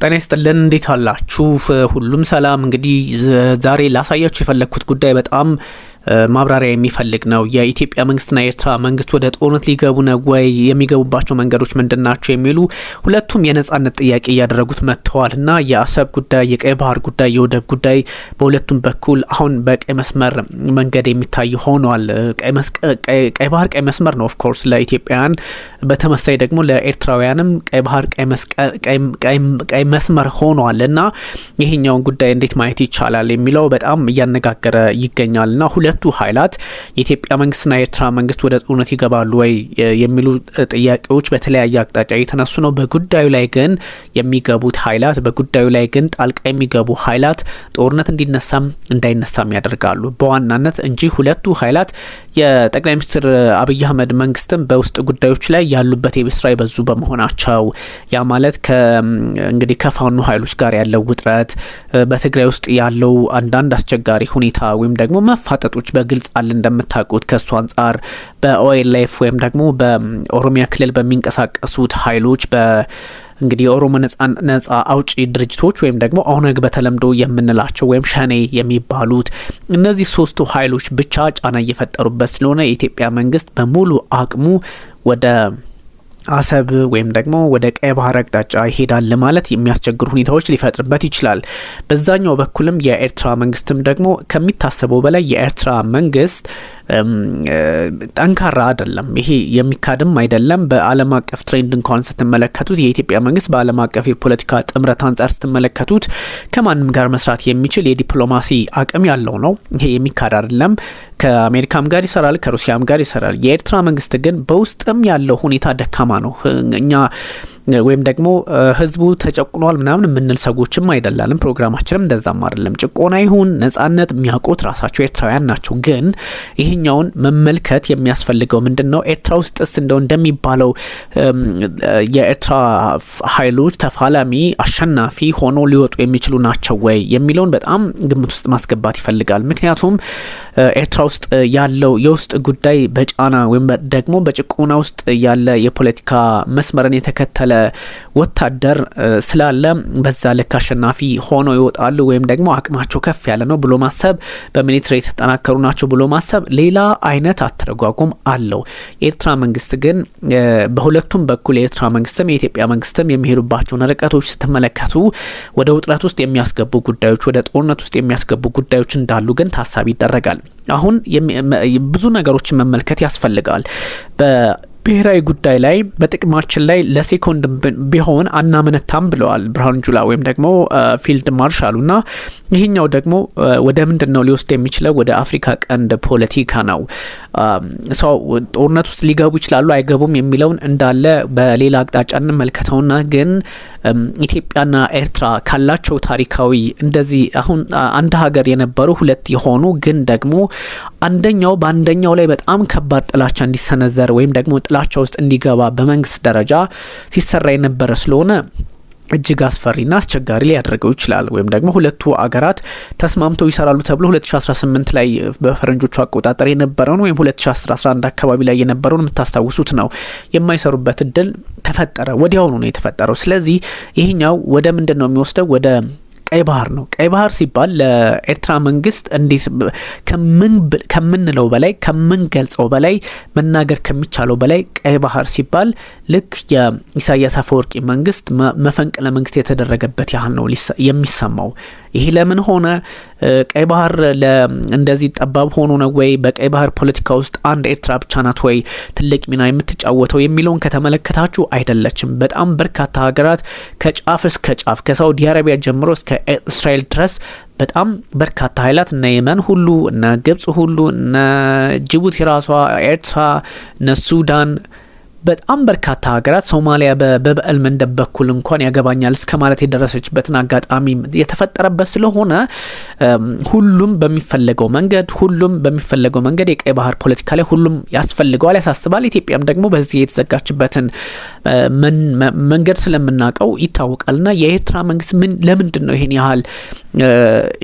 ጤና ይስጥልን እንዴት አላችሁ? ሁሉም ሰላም። እንግዲህ ዛሬ ላሳያችሁ የፈለኩት ጉዳይ በጣም ማብራሪያ የሚፈልግ ነው። የኢትዮጵያ መንግስትና የኤርትራ መንግስት ወደ ጦርነት ሊገቡ ነው ወይ? የሚገቡባቸው መንገዶች ምንድናቸው? የሚሉ ሁለቱም የነጻነት ጥያቄ እያደረጉት መጥተዋልና የአሰብ ጉዳይ፣ የቀይ ባህር ጉዳይ፣ የወደብ ጉዳይ በሁለቱም በኩል አሁን በቀይ መስመር መንገድ የሚታይ ሆኗል። ቀይ ባህር ቀይ መስመር ነው ኦፍ ኮርስ ለኢትዮጵያውያን፣ በተመሳይ ደግሞ ለኤርትራውያንም ቀይ ባህር ቀይ መስመር ሆኗልና ይሄኛውን ጉዳይ እንዴት ማየት ይቻላል የሚለው በጣም እያነጋገረ ይገኛልና ሁለቱ ኃይላት የኢትዮጵያ መንግስትና የኤርትራ መንግስት ወደ ጦርነት ይገባሉ ወይ የሚሉ ጥያቄዎች በተለያየ አቅጣጫ እየተነሱ ነው። በጉዳዩ ላይ ግን የሚገቡት ኃይላት በጉዳዩ ላይ ግን ጣልቃ የሚገቡ ኃይላት ጦርነት እንዲነሳም እንዳይነሳም ያደርጋሉ በዋናነት እንጂ ሁለቱ ኃይላት የጠቅላይ ሚኒስትር አብይ አህመድ መንግስትም በውስጥ ጉዳዮች ላይ ያሉበት የቤት ስራ ይበዙ በመሆናቸው ያ ማለት እንግዲህ ከፋኖ ኃይሎች ጋር ያለው ውጥረት በትግራይ ውስጥ ያለው አንዳንድ አስቸጋሪ ሁኔታ ወይም ደግሞ መፋጠጦች በግልጽ አለ እንደምታውቁት። ከሱ አንጻር በኦኤልኤፍ ወይም ደግሞ በኦሮሚያ ክልል በሚንቀሳቀሱት ኃይሎች እንግዲህ የኦሮሞ ነጻ አውጪ ድርጅቶች ወይም ደግሞ ኦነግ በተለምዶ የምንላቸው ወይም ሸኔ የሚባሉት እነዚህ ሶስቱ ኃይሎች ብቻ ጫና እየፈጠሩበት ስለሆነ የኢትዮጵያ መንግስት በሙሉ አቅሙ ወደ አሰብ ወይም ደግሞ ወደ ቀይ ባህር አቅጣጫ ይሄዳል ለማለት የሚያስቸግሩ ሁኔታዎች ሊፈጥርበት ይችላል። በዛኛው በኩልም የኤርትራ መንግስትም ደግሞ ከሚታሰበው በላይ የኤርትራ መንግስት ጠንካራ አይደለም። ይሄ የሚካድም አይደለም። በዓለም አቀፍ ትሬንድ እንኳን ስትመለከቱት የኢትዮጵያ መንግስት በዓለም አቀፍ የፖለቲካ ጥምረት አንጻር ስትመለከቱት ከማንም ጋር መስራት የሚችል የዲፕሎማሲ አቅም ያለው ነው። ይሄ የሚካድ አይደለም። ከአሜሪካም ጋር ይሰራል፣ ከሩሲያም ጋር ይሰራል። የኤርትራ መንግስት ግን በውስጥም ያለው ሁኔታ ደካማ ነው። እኛ ወይም ደግሞ ህዝቡ ተጨቁኗል ምናምን የምንል ሰዎችም አይደላንም። ፕሮግራማችንም እንደዛም አይደለም። ጭቆና ይሁን ነጻነት የሚያውቁት ራሳቸው ኤርትራውያን ናቸው። ግን ይሄኛውን መመልከት የሚያስፈልገው ምንድነው? ኤርትራ ውስጥስ እንደሚባለው የኤርትራ ኃይሎች ተፋላሚ አሸናፊ ሆኖ ሊወጡ የሚችሉ ናቸው ወይ የሚለውን በጣም ግምት ውስጥ ማስገባት ይፈልጋል። ምክንያቱም ኤርትራ ውስጥ ያለው የውስጥ ጉዳይ በጫና ወይም ደግሞ በጭቆና ውስጥ ያለ የፖለቲካ መስመርን የተከተለ ወታደር ስላለ በዛ ልክ አሸናፊ ሆነው ይወጣሉ ወይም ደግሞ አቅማቸው ከፍ ያለ ነው ብሎ ማሰብ፣ በሚሊተሪ የተጠናከሩ ናቸው ብሎ ማሰብ ሌላ አይነት አተረጓጎም አለው። የኤርትራ መንግስት ግን በሁለቱም በኩል የኤርትራ መንግስትም የኢትዮጵያ መንግስትም የሚሄዱባቸውን ርቀቶች ስትመለከቱ ወደ ውጥረት ውስጥ የሚያስገቡ ጉዳዮች፣ ወደ ጦርነት ውስጥ የሚያስገቡ ጉዳዮች እንዳሉ ግን ታሳቢ ይደረጋል። አሁን ብዙ ነገሮችን መመልከት ያስፈልጋል። ብሔራዊ ጉዳይ ላይ በጥቅማችን ላይ ለሴኮንድ ቢሆን አናመነታም ብለዋል ብርሃኑ ጁላ ወይም ደግሞ ፊልድ ማርሻሉና ይሄኛው ደግሞ ወደ ምንድነው ሊወስድ የሚችለው? ወደ አፍሪካ ቀንድ ፖለቲካ ነው። ሰው ጦርነት ውስጥ ሊገቡ ይችላሉ አይገቡም የሚለውን እንዳለ በሌላ አቅጣጫ እንመልከተውና ግን ኢትዮጵያና ኤርትራ ካላቸው ታሪካዊ እንደዚህ አሁን አንድ ሀገር የነበሩ ሁለት የሆኑ ግን ደግሞ አንደኛው በአንደኛው ላይ በጣም ከባድ ጥላቻ እንዲሰነዘር ወይም ደግሞ ጥላቻ ውስጥ እንዲገባ በመንግስት ደረጃ ሲሰራ የነበረ ስለሆነ እጅግ አስፈሪና አስቸጋሪ ሊያደርገው ይችላል። ወይም ደግሞ ሁለቱ አገራት ተስማምተው ይሰራሉ ተብሎ 2018 ላይ በፈረንጆቹ አቆጣጠር የነበረውን ወይም 2011 አካባቢ ላይ የነበረውን የምታስታውሱት ነው። የማይሰሩበት እድል ተፈጠረ። ወዲያውኑ ነው የተፈጠረው። ስለዚህ ይሄኛው ወደ ምንድን ነው የሚወስደው? ወደ ቀይ ባህር ነው። ቀይ ባህር ሲባል ለኤርትራ መንግስት እንዴት ከምንለው በላይ ከምንገልጸው በላይ መናገር ከሚቻለው በላይ ቀይ ባህር ሲባል ልክ የኢሳያስ አፈወርቂ መንግስት መፈንቅለ መንግስት የተደረገበት ያህል ነው የሚሰማው። ይሄ ለምን ሆነ? ቀይ ባህር እንደዚህ ጠባብ ሆኖ ነው ወይ? በቀይ ባህር ፖለቲካ ውስጥ አንድ ኤርትራ ብቻ ናት ወይ ትልቅ ሚና የምትጫወተው የሚለውን ከተመለከታችሁ አይደለችም። በጣም በርካታ ሀገራት ከጫፍ እስከ ጫፍ ከሳውዲ አረቢያ ጀምሮ እስከ እስራኤል ድረስ በጣም በርካታ ኃይላት እነ የመን ሁሉ እነ ግብጽ ሁሉ እነ ጅቡቲ ራሷ ኤርትራ እነ ሱዳን በጣም በርካታ ሀገራት ሶማሊያ በበዕል መንደብ በኩል እንኳን ያገባኛል እስከ ማለት የደረሰችበትን አጋጣሚ የተፈጠረበት ስለሆነ ሁሉም በሚፈለገው መንገድ የቀይ ባህር ፖለቲካ ላይ ሁሉም ያስፈልገዋል፣ ያሳስባል። ኢትዮጵያም ደግሞ በዚህ የተዘጋችበትን መንገድ ስለምናውቀው ይታወቃልና የኤርትራ መንግስት ለምንድን ነው ይሄን ያህል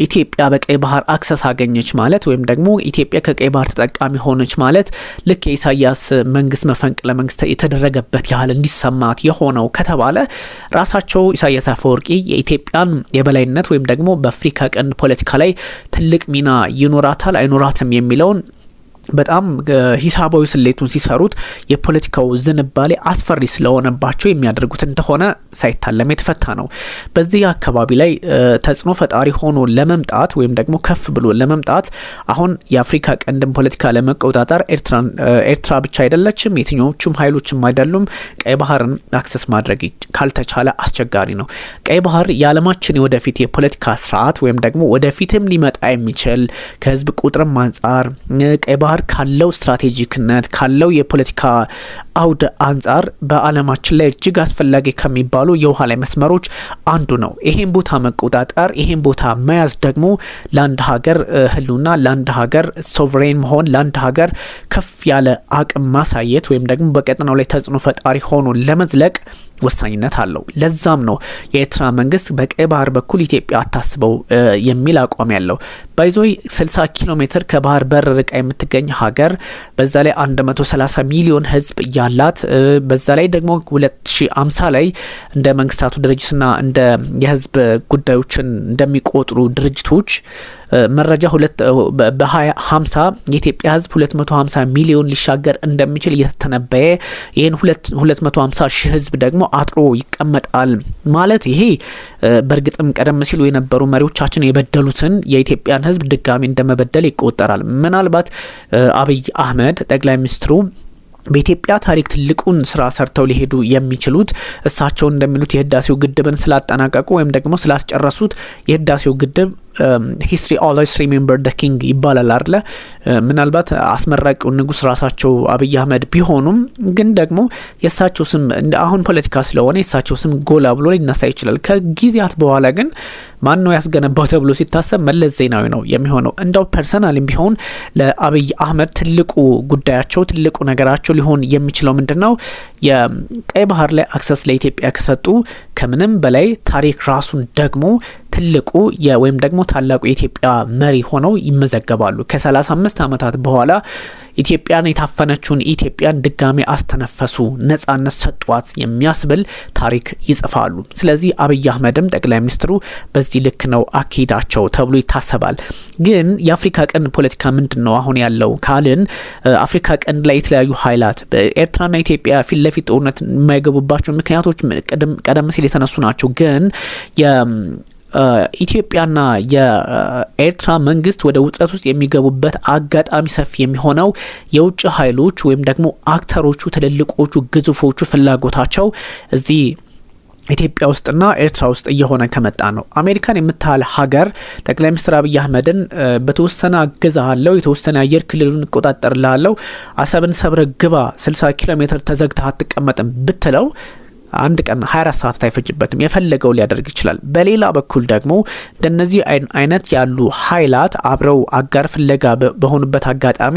ኢትዮጵያ በቀይ ባህር አክሰስ አገኘች ማለት ወይም ደግሞ ኢትዮጵያ ከቀይ ባህር ተጠቃሚ ሆነች ማለት ልክ የኢሳያስ መንግስት መፈንቅለ መንግስት የተደረገበት ያህል እንዲሰማት የሆነው ከተባለ ራሳቸው ኢሳያስ አፈወርቂ የኢትዮጵያን የበላይነት ወይም ደግሞ በአፍሪካ ቀንድ ፖለቲካ ላይ ትልቅ ሚና ይኖራታል አይኖራትም የሚለውን በጣም ሂሳባዊ ስሌቱን ሲሰሩት የፖለቲካው ዝንባሌ አስፈሪ ስለሆነባቸው የሚያደርጉት እንደሆነ ሳይታለም የተፈታ ነው። በዚህ አካባቢ ላይ ተጽዕኖ ፈጣሪ ሆኖ ለመምጣት ወይም ደግሞ ከፍ ብሎ ለመምጣት አሁን የአፍሪካ ቀንድን ፖለቲካ ለመቆጣጠር ኤርትራ ብቻ አይደለችም፣ የትኞቹም ኃይሎችም አይደሉም። ቀይ ባህርን አክሰስ ማድረግ ካልተቻለ አስቸጋሪ ነው። ቀይ ባህር የዓለማችን የወደፊት የፖለቲካ ስርዓት ወይም ደግሞ ወደፊትም ሊመጣ የሚችል ከህዝብ ቁጥርም አንጻር ቀይ ባህር ካለው ስትራቴጂክነት ካለው የፖለቲካ አውድ አንጻር በዓለማችን ላይ እጅግ አስፈላጊ ከሚባሉ የውሃ ላይ መስመሮች አንዱ ነው። ይሄን ቦታ መቆጣጠር ይሄን ቦታ መያዝ ደግሞ ለአንድ ሀገር ህልውና ለአንድ ሀገር ሶቨሬን መሆን ለአንድ ሀገር ከፍ ያለ አቅም ማሳየት ወይም ደግሞ በቀጠናው ላይ ተጽዕኖ ፈጣሪ ሆኖ ለመዝለቅ ወሳኝነት አለው። ለዛም ነው የኤርትራ መንግስት በቀይ ባህር በኩል ኢትዮጵያ አታስበው የሚል አቋም ያለው። ባይዞይ 60 ኪሎ ሜትር ከባህር በር ርቃ የምትገኝ ሀገር በዛ ላይ 130 ሚሊዮን ህዝብ ያላት በዛ ላይ ደግሞ 2050 ላይ እንደ መንግስታቱ ድርጅትና እንደ የህዝብ ጉዳዮችን እንደሚቆጥሩ ድርጅቶች መረጃ በ2050 የኢትዮጵያ ህዝብ 250 ሚሊዮን ሊሻገር እንደሚችል እየተነበየ ይህን 250 ሺህ ህዝብ ደግሞ አጥሮ ይቀመጣል ማለት ይሄ በእርግጥም ቀደም ሲሉ የነበሩ መሪዎቻችን የበደሉትን የኢትዮጵያን ህዝብ ድጋሚ እንደመበደል ይቆጠራል። ምናልባት አብይ አህመድ ጠቅላይ ሚኒስትሩ በኢትዮጵያ ታሪክ ትልቁን ስራ ሰርተው ሊሄዱ የሚችሉት እሳቸው እንደሚሉት የህዳሴው ግድብን ስላጠናቀቁ ወይም ደግሞ ስላስጨረሱት የህዳሴው ግድብ history always remember the king ይባላል አይደል? ምናልባት አስመራቂው ንጉስ ራሳቸው አብይ አህመድ ቢሆኑም ግን ደግሞ የሳቸው ስም አሁን ፖለቲካ ስለሆነ የሳቸው ስም ጎላ ብሎ ሊነሳ ይችላል። ከጊዜያት በኋላ ግን ማን ነው ያስገነባው ተብሎ ሲታሰብ መለስ ዜናዊ ነው የሚሆነው። እንደው ፐርሰናልም ቢሆን ለአብይ አህመድ ትልቁ ጉዳያቸው ትልቁ ነገራቸው ሊሆን የሚችለው ምንድነው? የቀይ ባህር ላይ አክሰስ ለኢትዮጵያ ከሰጡ ከምንም በላይ ታሪክ ራሱን ደግሞ ትልቁ ወይም ደግሞ ታላቁ የኢትዮጵያ መሪ ሆነው ይመዘገባሉ። ከ35 ዓመታት በኋላ ኢትዮጵያን የታፈነችውን ኢትዮጵያን ድጋሚ አስተነፈሱ፣ ነጻነት ሰጧት የሚያስብል ታሪክ ይጽፋሉ። ስለዚህ አብይ አህመድም ጠቅላይ ሚኒስትሩ በዚህ ልክ ነው አኪዳቸው ተብሎ ይታሰባል። ግን የአፍሪካ ቀንድ ፖለቲካ ምንድነው አሁን ያለው ካልን አፍሪካ ቀንድ ላይ የተለያዩ ኃይላት በኤርትራና ኢትዮጵያ ፊት ለፊት ጦርነት የማይገቡባቸው ምክንያቶች ቀደም ሲል የተነሱ ናቸው። ግን ኢትዮጵያና የኤርትራ መንግስት ወደ ውጥረት ውስጥ የሚገቡበት አጋጣሚ ሰፊ የሚሆነው የውጭ ኃይሎች ወይም ደግሞ አክተሮቹ ትልልቆቹ ግዙፎቹ ፍላጎታቸው እዚህ ኢትዮጵያ ውስጥና ኤርትራ ውስጥ እየሆነ ከመጣ ነው። አሜሪካን የምታህል ሀገር ጠቅላይ ሚኒስትር አብይ አህመድን በተወሰነ አገዛሃለሁ፣ የተወሰነ አየር ክልሉን እቆጣጠርልሃለሁ፣ አሰብን ሰብረ ግባ 60 ኪሎ ሜትር ተዘግተህ አትቀመጥም ብትለው አንድ ቀን 24 ሰዓት አይፈጅበትም፣ የፈለገው ሊያደርግ ይችላል። በሌላ በኩል ደግሞ እንደነዚህ አይነት ያሉ ኃይላት አብረው አጋር ፍለጋ በሆኑበት አጋጣሚ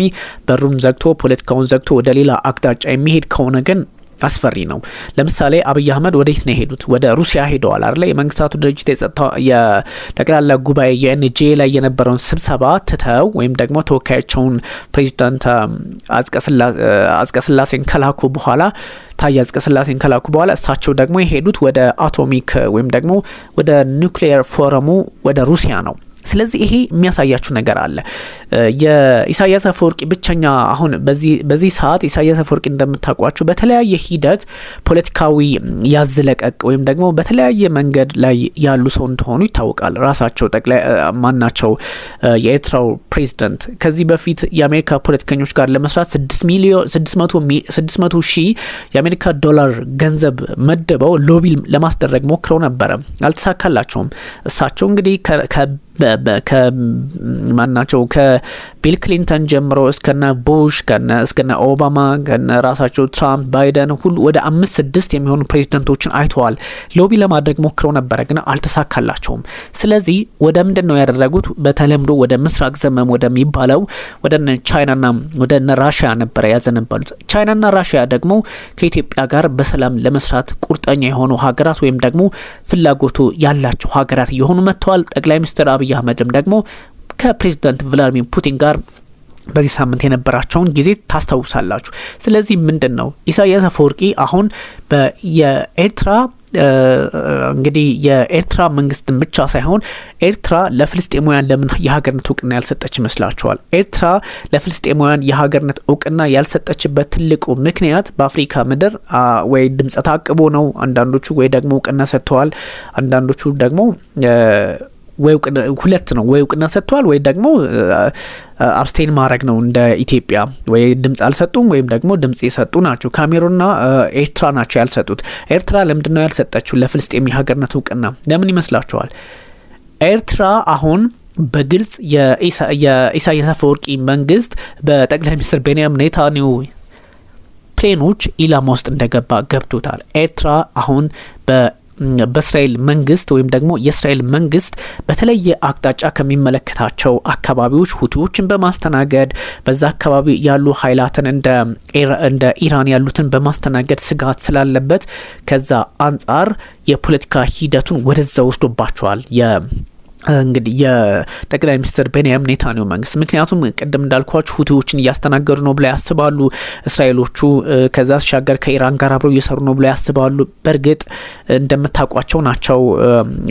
በሩን ዘግቶ ፖለቲካውን ዘግቶ ወደ ሌላ አቅጣጫ የሚሄድ ከሆነ ግን አስፈሪ ነው። ለምሳሌ አብይ አህመድ ወዴት ነው ሄዱት? ወደ ሩሲያ ሄደዋል አይደል? የመንግስታቱ ድርጅት የጠቅላላ ጉባኤ የኤንጂ ላይ የነበረውን ስብሰባ ትተው ወይም ደግሞ ተወካያቸውን ፕሬዚዳንት አጽቀሥላሴን ከላኩ በኋላ ታዬ አጽቀሥላሴን ከላኩ በኋላ እሳቸው ደግሞ የሄዱት ወደ አቶሚክ ወይም ደግሞ ወደ ኒውክሊየር ፎረሙ ወደ ሩሲያ ነው። ስለዚህ ይሄ የሚያሳያችሁ ነገር አለ። የኢሳያስ አፈወርቂ ብቸኛ አሁን በዚህ ሰዓት ኢሳያስ አፈወርቂ እንደምታውቋቸው በተለያየ ሂደት ፖለቲካዊ ያዝለቀቅ ወይም ደግሞ በተለያየ መንገድ ላይ ያሉ ሰው እንደሆኑ ይታወቃል። ራሳቸው ጠቅላይ ማናቸው የኤርትራው ፕሬዝዳንት ከዚህ በፊት የአሜሪካ ፖለቲከኞች ጋር ለመስራት 600 ሺህ የአሜሪካ ዶላር ገንዘብ መደበው ሎቢ ለማስደረግ ሞክረው ነበረ፣ አልተሳካላቸውም። እሳቸው እንግዲህ ከማናቸው ከቢል ክሊንተን ጀምሮ እስከነ ቡሽ እስከነ ኦባማ ከነ ራሳቸው ትራምፕ ባይደን ሁሉ ወደ 5-6 የሚሆኑ ፕሬዝዳንቶችን አይተዋል። ሎቢ ለማድረግ ሞክረው ነበረ ግን አልተሳካላቸውም። ስለዚህ ወደ ምንድነው ያደረጉት? በተለምዶ ወደ ምስራቅ ዘመም ወደሚባለው ወደ ቻይናና ወደ ራሺያ ነበረ ያዘነበሉት። ቻይናና ራሺያ ደግሞ ከኢትዮጵያ ጋር በሰላም ለመስራት ቁርጠኛ የሆኑ ሀገራት ወይም ደግሞ ፍላጎቱ ያላቸው ሀገራት እየሆኑ መጥተዋል። ጠቅላይ ሚኒስትር አብይ አህመድም ደግሞ ከፕሬዝዳንት ቭላድሚር ፑቲን ጋር በዚህ ሳምንት የነበራቸውን ጊዜ ታስታውሳላችሁ። ስለዚህ ምንድነው ኢሳያስ አፈወርቂ አሁን የኤርትራ እንግዲህ የኤርትራ መንግስትን ብቻ ሳይሆን ኤርትራ ለፍልስጤማውያን ለምን የሀገርነት እውቅና ያልሰጠች ይመስላችኋል? ኤርትራ ለፍልስጤማውያን የሀገርነት እውቅና ያልሰጠችበት ትልቁ ምክንያት በአፍሪካ ምድር ወይ ድምፀ ተአቅቦ ነው። አንዳንዶቹ ወይ ደግሞ እውቅና ሰጥተዋል፣ አንዳንዶቹ ደግሞ ወይ ሁለት ነው፣ ወይ እውቅና ሰጥተዋል ወይ ደግሞ አብስቴን ማድረግ ነው። እንደ ኢትዮጵያ ወይ ድምጽ አልሰጡም ወይም ደግሞ ድምጽ የሰጡ ናቸው። ካሜሩንና ኤርትራ ናቸው ያልሰጡት። ኤርትራ ለምንድነው ያልሰጠችው ለፍልስጤም የሀገርነት እውቅና? ለምን ይመስላችኋል? ኤርትራ አሁን በግልጽ የኢሳያስ አፈወርቂ መንግስት በጠቅላይ ሚኒስትር ቤንያሚን ኔታንያሁ ፕሌኖች ኢላማ ውስጥ እንደገባ ገብቶታል። ኤርትራ አሁን በእስራኤል መንግስት ወይም ደግሞ የእስራኤል መንግስት በተለየ አቅጣጫ ከሚመለከታቸው አካባቢዎች ሁቲዎችን በማስተናገድ በዛ አካባቢ ያሉ ኃይላትን እንደ ኢራን ያሉትን በማስተናገድ ስጋት ስላለበት ከዛ አንጻር የፖለቲካ ሂደቱን ወደዛ ወስዶባቸዋል እንግዲህ የጠቅላይ ሚኒስትር ቤንያሚን ኔታንያሁ መንግስት። ምክንያቱም ቅድም እንዳልኳችሁ ሁቲዎችን እያስተናገዱ ነው ብለው ያስባሉ እስራኤሎቹ። ከዛ ሲሻገር ከኢራን ጋር አብረው እየሰሩ ነው ብለው ያስባሉ። በእርግጥ እንደምታውቋቸው ናቸው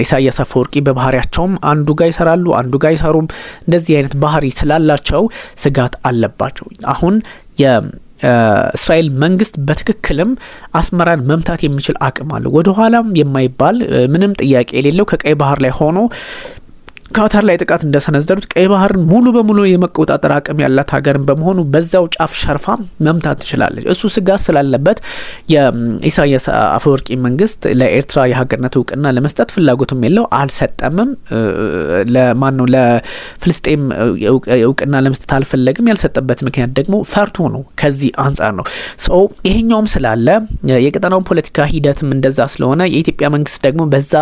ኢሳያስ አፈወርቂ በባህሪያቸውም አንዱ ጋር ይሰራሉ፣ አንዱ ጋር አይሰሩም። እንደዚህ አይነት ባህሪ ስላላቸው ስጋት አለባቸው። አሁን እስራኤል መንግስት በትክክልም አስመራን መምታት የሚችል አቅም አለው። ወደ ኋላም የማይባል ምንም ጥያቄ የሌለው ከቀይ ባህር ላይ ሆኖ ካታር ላይ ጥቃት እንደሰነዘሩት ቀይ ባህርን ሙሉ በሙሉ የመቆጣጠር አቅም ያላት ሀገርን በመሆኑ በዛው ጫፍ ሸርፋ መምታት ትችላለች። እሱ ስጋት ስላለበት የኢሳያስ አፈወርቂ መንግስት ለኤርትራ የሀገርነት እውቅና ለመስጠት ፍላጎትም የለው፣ አልሰጠምም። ለማንነው ለፍልስጤም እውቅና ለመስጠት አልፈለግም። ያልሰጠበት ምክንያት ደግሞ ፈርቶ ነው። ከዚህ አንጻር ነው ሰው ይሄኛውም ስላለ የቀጠናው ፖለቲካ ሂደትም እንደዛ ስለሆነ የኢትዮጵያ መንግስት ደግሞ በዛ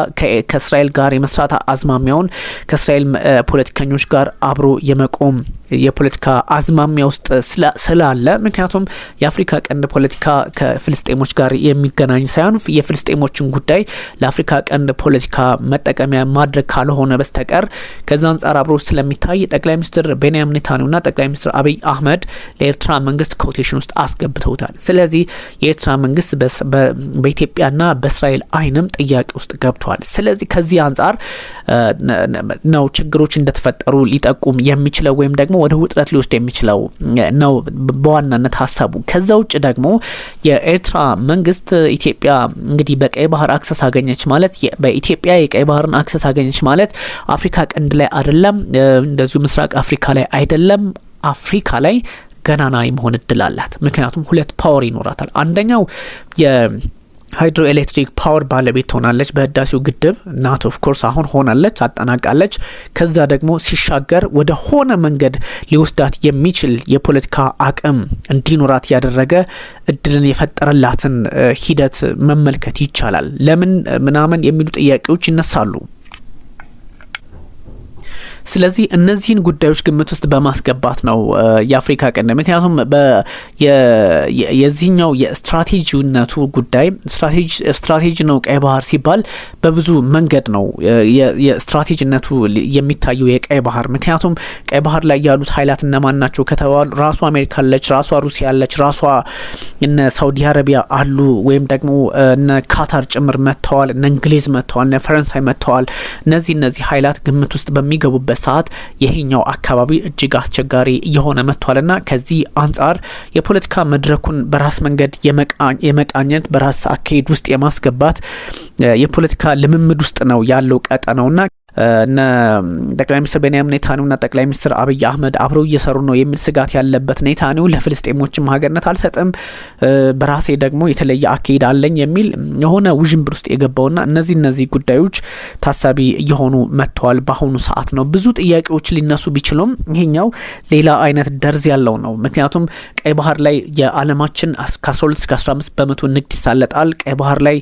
ከእስራኤል ጋር የመስራት አዝማሚያውን ከእስራኤል ፖለቲከኞች ጋር አብሮ የመቆም የፖለቲካ አዝማሚያ ውስጥ ስላለ ምክንያቱም የአፍሪካ ቀንድ ፖለቲካ ከፍልስጤሞች ጋር የሚገናኝ ሳይሆን የፍልስጤሞችን ጉዳይ ለአፍሪካ ቀንድ ፖለቲካ መጠቀሚያ ማድረግ ካልሆነ በስተቀር ከዛ አንጻር አብሮ ስለሚታይ ጠቅላይ ሚኒስትር ቤንያሚን ኔታንያሁና ጠቅላይ ሚኒስትር አብይ አህመድ ለኤርትራ መንግስት ኮቴሽን ውስጥ አስገብተውታል። ስለዚህ የኤርትራ መንግስት በኢትዮጵያና በእስራኤል አይንም ጥያቄ ውስጥ ገብቷል። ስለዚህ ከዚህ አንጻር ነው ችግሮች እንደተፈጠሩ ሊጠቁም የሚችለው ወይም ደግሞ ወደ ውጥረት ሊወስድ የሚችለው ነው በዋናነት ሀሳቡ። ከዛ ውጭ ደግሞ የኤርትራ መንግስት ኢትዮጵያ እንግዲህ በቀይ ባህር አክሰስ አገኘች ማለት በኢትዮጵያ የቀይ ባህርን አክሰስ አገኘች ማለት አፍሪካ ቀንድ ላይ አይደለም፣ እንደዚሁ ምስራቅ አፍሪካ ላይ አይደለም፣ አፍሪካ ላይ ገናና የመሆን እድል አላት። ምክንያቱም ሁለት ፓወር ይኖራታል። አንደኛው ሃይድሮ ኤሌክትሪክ ፓወር ባለቤት ሆናለች በህዳሴው ግድብ ናት። ኦፍ ኮርስ አሁን ሆናለች፣ አጠናቃለች። ከዛ ደግሞ ሲሻገር ወደ ሆነ መንገድ ሊወስዳት የሚችል የፖለቲካ አቅም እንዲኖራት ያደረገ እድልን የፈጠረላትን ሂደት መመልከት ይቻላል። ለምን ምናምን የሚሉ ጥያቄዎች ይነሳሉ። ስለዚህ እነዚህን ጉዳዮች ግምት ውስጥ በማስገባት ነው የአፍሪካ ቀንድ ምክንያቱም የዚህኛው የስትራቴጂነቱ ጉዳይ ስትራቴጂ ነው። ቀይ ባህር ሲባል በብዙ መንገድ ነው የስትራቴጂነቱ የሚታየው የቀይ ባህር። ምክንያቱም ቀይ ባህር ላይ ያሉት ኃይላት እነማን ናቸው ከተባሉ ራሷ አሜሪካ አለች፣ ራሷ ሩሲያ አለች፣ ራሷ እነ ሳውዲ አረቢያ አሉ፣ ወይም ደግሞ እነ ካታር ጭምር መጥተዋል፣ እነ እንግሊዝ መጥተዋል፣ እነ ፈረንሳይ መጥተዋል። እነዚህ ኃይላት ግምት ውስጥ በሚገቡበት ሰዓት ይሄኛው አካባቢ እጅግ አስቸጋሪ የሆነ መጥቷልና ከዚህ አንጻር የፖለቲካ መድረኩን በራስ መንገድ የመቃኘት በራስ አካሄድ ውስጥ የማስገባት የፖለቲካ ልምምድ ውስጥ ነው ያለው ቀጠናውና ጠቅላይ ሚኒስትር ቤንያሚን ኔታንያሁና ጠቅላይ ሚኒስትር አብይ አህመድ አብረው እየሰሩ ነው የሚል ስጋት ያለበት ኔታንያሁ ለፍልስጤሞችም ሀገርነት አልሰጥም፣ በራሴ ደግሞ የተለየ አካሄድ አለኝ የሚል የሆነ ውዥንብር ውስጥ የገባውና እነዚህ ጉዳዮች ታሳቢ እየሆኑ መጥተዋል። በአሁኑ ሰዓት ነው ብዙ ጥያቄዎች ሊነሱ ቢችሉም ይሄኛው ሌላ አይነት ደርዝ ያለው ነው። ምክንያቱም ቀይ ባህር ላይ የዓለማችን ከ12 እስከ 15 በመቶ ንግድ ይሳለጣል። ቀይ ባህር ላይ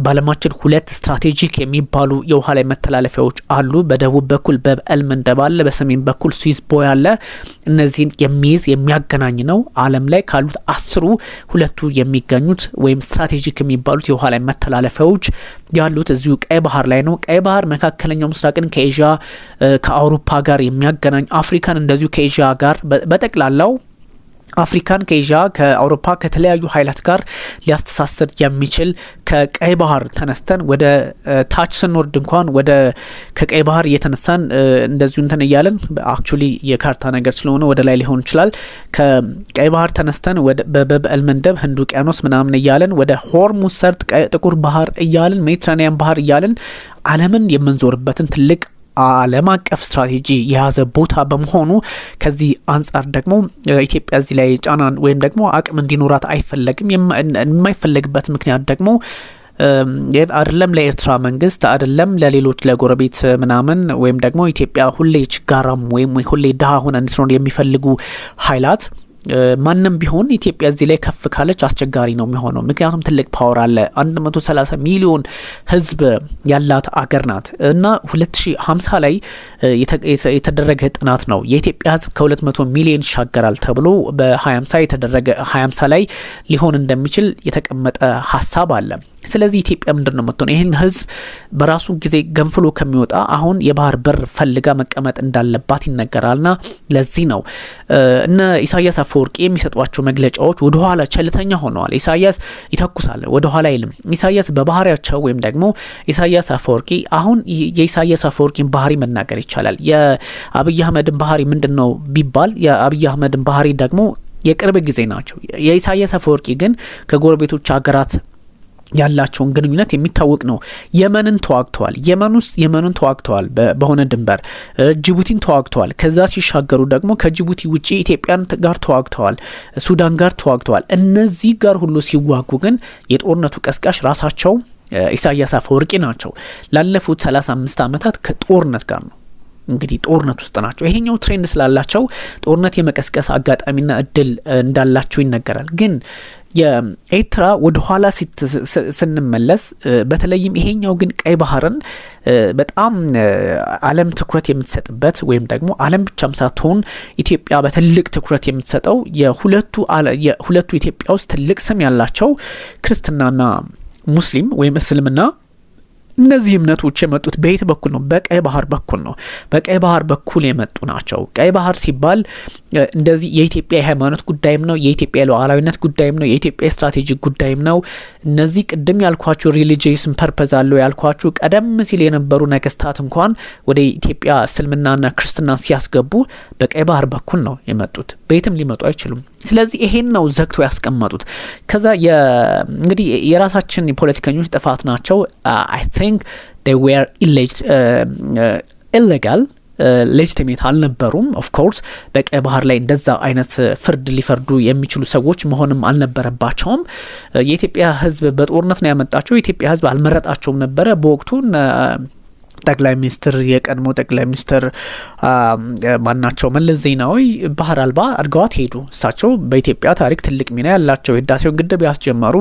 በዓለማችን ሁለት ስትራቴጂክ የሚባሉ የውሃ ላይ መተላለፊያዎች አሉ። በደቡብ በኩል በብ ኤልመንደብ አለ፣ በሰሜን በኩል ስዊዝ ቦይ አለ። እነዚህን የሚይዝ የሚያገናኝ ነው። ዓለም ላይ ካሉት 10 ሁለቱ የሚገኙት ወይም ስትራቴጂክ የሚባሉት የውሃ ላይ መተላለፊያዎች ያሉት እዚሁ ቀይ ባህር ላይ ነው። ቀይ ባህር መካከለኛው ምስራቅን ከኤዥያ ከአውሮፓ ጋር የሚያገናኝ፣ አፍሪካን እንደዚሁ ከኤዥያ ጋር በጠቅላላው አፍሪካን ከኤዥያ ከአውሮፓ ከተለያዩ ኃይላት ጋር ሊያስተሳስር የሚችል ከቀይ ባህር ተነስተን ወደ ታች ስንወርድ እንኳን ወደ ከቀይ ባህር እየተነሳን እንደዚሁ እንትን እያለን አክቹሊ የካርታ ነገር ስለሆነ ወደ ላይ ሊሆን ይችላል። ከቀይ ባህር ተነስተን ወደ በበብ ኤልመንደብ ህንድ ውቅያኖስ ምናምን እያለን ወደ ሆርሙዝ ሰርጥ ጥቁር ባህር እያለን ሜዲትራኒያን ባህር እያለን ዓለምን የምንዞርበትን ትልቅ ዓለም አቀፍ ስትራቴጂ የያዘ ቦታ በመሆኑ ከዚህ አንጻር ደግሞ ኢትዮጵያ እዚህ ላይ ጫናን ወይም ደግሞ አቅም እንዲኖራት አይፈለግም። የማይፈለግበት ምክንያት ደግሞ አይደለም ለኤርትራ መንግስት አይደለም ለሌሎች ለጎረቤት ምናምን ወይም ደግሞ ኢትዮጵያ ሁሌ ችጋራም ወይም ሁሌ ድሃ ሆና እንድትኖር የሚፈልጉ ኃይላት ማንም ቢሆን ኢትዮጵያ እዚህ ላይ ከፍ ካለች አስቸጋሪ ነው የሚሆነው። ምክንያቱም ትልቅ ፓወር አለ። 130 ሚሊዮን ህዝብ ያላት አገር ናት እና 2050 ላይ የተደረገ ጥናት ነው የኢትዮጵያ ህዝብ ከ200 ሚሊዮን ይሻገራል ተብሎ በ2050 የተደረገ 2050 ላይ ሊሆን እንደሚችል የተቀመጠ ሀሳብ አለ። ስለዚህ ኢትዮጵያ ምንድነው መጥቶ ይሄን ህዝብ በራሱ ጊዜ ገንፍሎ ከሚወጣ አሁን የባህር በር ፈልጋ መቀመጥ እንዳለባት ይነገራልና ለዚህ ነው እነ ኢሳያስ አፈወርቂ የሚሰጧቸው መግለጫዎች ወደ ኋላ ቸልተኛ ሆነዋል። ኢሳያስ ይተኩሳል፣ ወደ ኋላ አይልም። ኢሳያስ በባህሪያቸው ወይም ደግሞ ኢሳያስ አፈወርቂ አሁን የኢሳያስ አፈወርቂን ባህሪ መናገር ይቻላል። የአብይ አህመድን ባህሪ ምንድነው ቢባል የአብይ አህመድን ባህሪ ደግሞ የቅርብ ጊዜ ናቸው። የኢሳያስ አፈወርቂ ግን ከጎረቤቶች ሀገራት ያላቸውን ግንኙነት የሚታወቅ ነው። የመንን ተዋግተዋል። የመንን ተዋግተዋል በሆነ ድንበር ጅቡቲን ተዋግተዋል። ከዛ ሲሻገሩ ደግሞ ከጅቡቲ ውጪ ኢትዮጵያን ጋር ተዋግተዋል፣ ሱዳን ጋር ተዋግተዋል። እነዚህ ጋር ሁሉ ሲዋጉ ግን የጦርነቱ ቀስቃሽ ራሳቸው ኢሳያስ አፈወርቂ ናቸው። ላለፉት 35 ዓመታት ከጦርነት ጋር ነው እንግዲህ ጦርነት ውስጥ ናቸው። ይሄኛው ትሬንድ ስላላቸው ጦርነት የመቀስቀስ አጋጣሚና እድል እንዳላቸው ይነገራል። ግን የኤርትራ ወደ ኋላ ስንመለስ በተለይም ይሄኛው ግን ቀይ ባህርን በጣም ዓለም ትኩረት የምትሰጥበት ወይም ደግሞ ዓለም ብቻም ሳትሆን ኢትዮጵያ በትልቅ ትኩረት የምትሰጠው የሁለቱ ኢትዮጵያ ውስጥ ትልቅ ስም ያላቸው ክርስትናና ሙስሊም ወይም እስልምና እነዚህ እምነቶች የመጡት በየት በኩል ነው? በቀይ ባህር በኩል ነው። በቀይ ባህር በኩል የመጡ ናቸው። ቀይ ባህር ሲባል እንደዚህ የኢትዮጵያ የሃይማኖት ጉዳይም ነው፣ የኢትዮጵያ ሉዓላዊነት ጉዳይም ነው፣ የኢትዮጵያ ስትራቴጂክ ጉዳይም ነው። እነዚህ ቅድም ያልኳችሁ ሪሊጂየስ ፐርፐዝ አለው ያልኳችሁ ቀደም ሲል የነበሩ ነገስታት እንኳን ወደ ኢትዮጵያ እስልምናና ክርስትና ሲያስገቡ በቀይ ባህር በኩል ነው የመጡት። በየትም ሊመጡ አይችሉም። ስለዚህ ይሄን ነው ዘግቶ ያስቀመጡት። ከዛ እንግዲህ የራሳችን የፖለቲከኞች ጥፋት ናቸው። I think they were illegal ሌጂቲሜት አልነበሩም። ኦፍ ኮርስ በቀይ ባህር ላይ እንደዛ አይነት ፍርድ ሊፈርዱ የሚችሉ ሰዎች መሆንም አልነበረባቸውም። የኢትዮጵያ ህዝብ በጦርነት ነው ያመጣቸው። የኢትዮጵያ ህዝብ አልመረጣቸውም ነበረ በወቅቱ። ጠቅላይ ሚኒስትር የቀድሞ ጠቅላይ ሚኒስትር ማናቸው መለስ ዜናዊ ባህር አልባ አድርገዋት ሄዱ። እሳቸው በኢትዮጵያ ታሪክ ትልቅ ሚና ያላቸው የህዳሴውን ግድብ ያስጀመሩ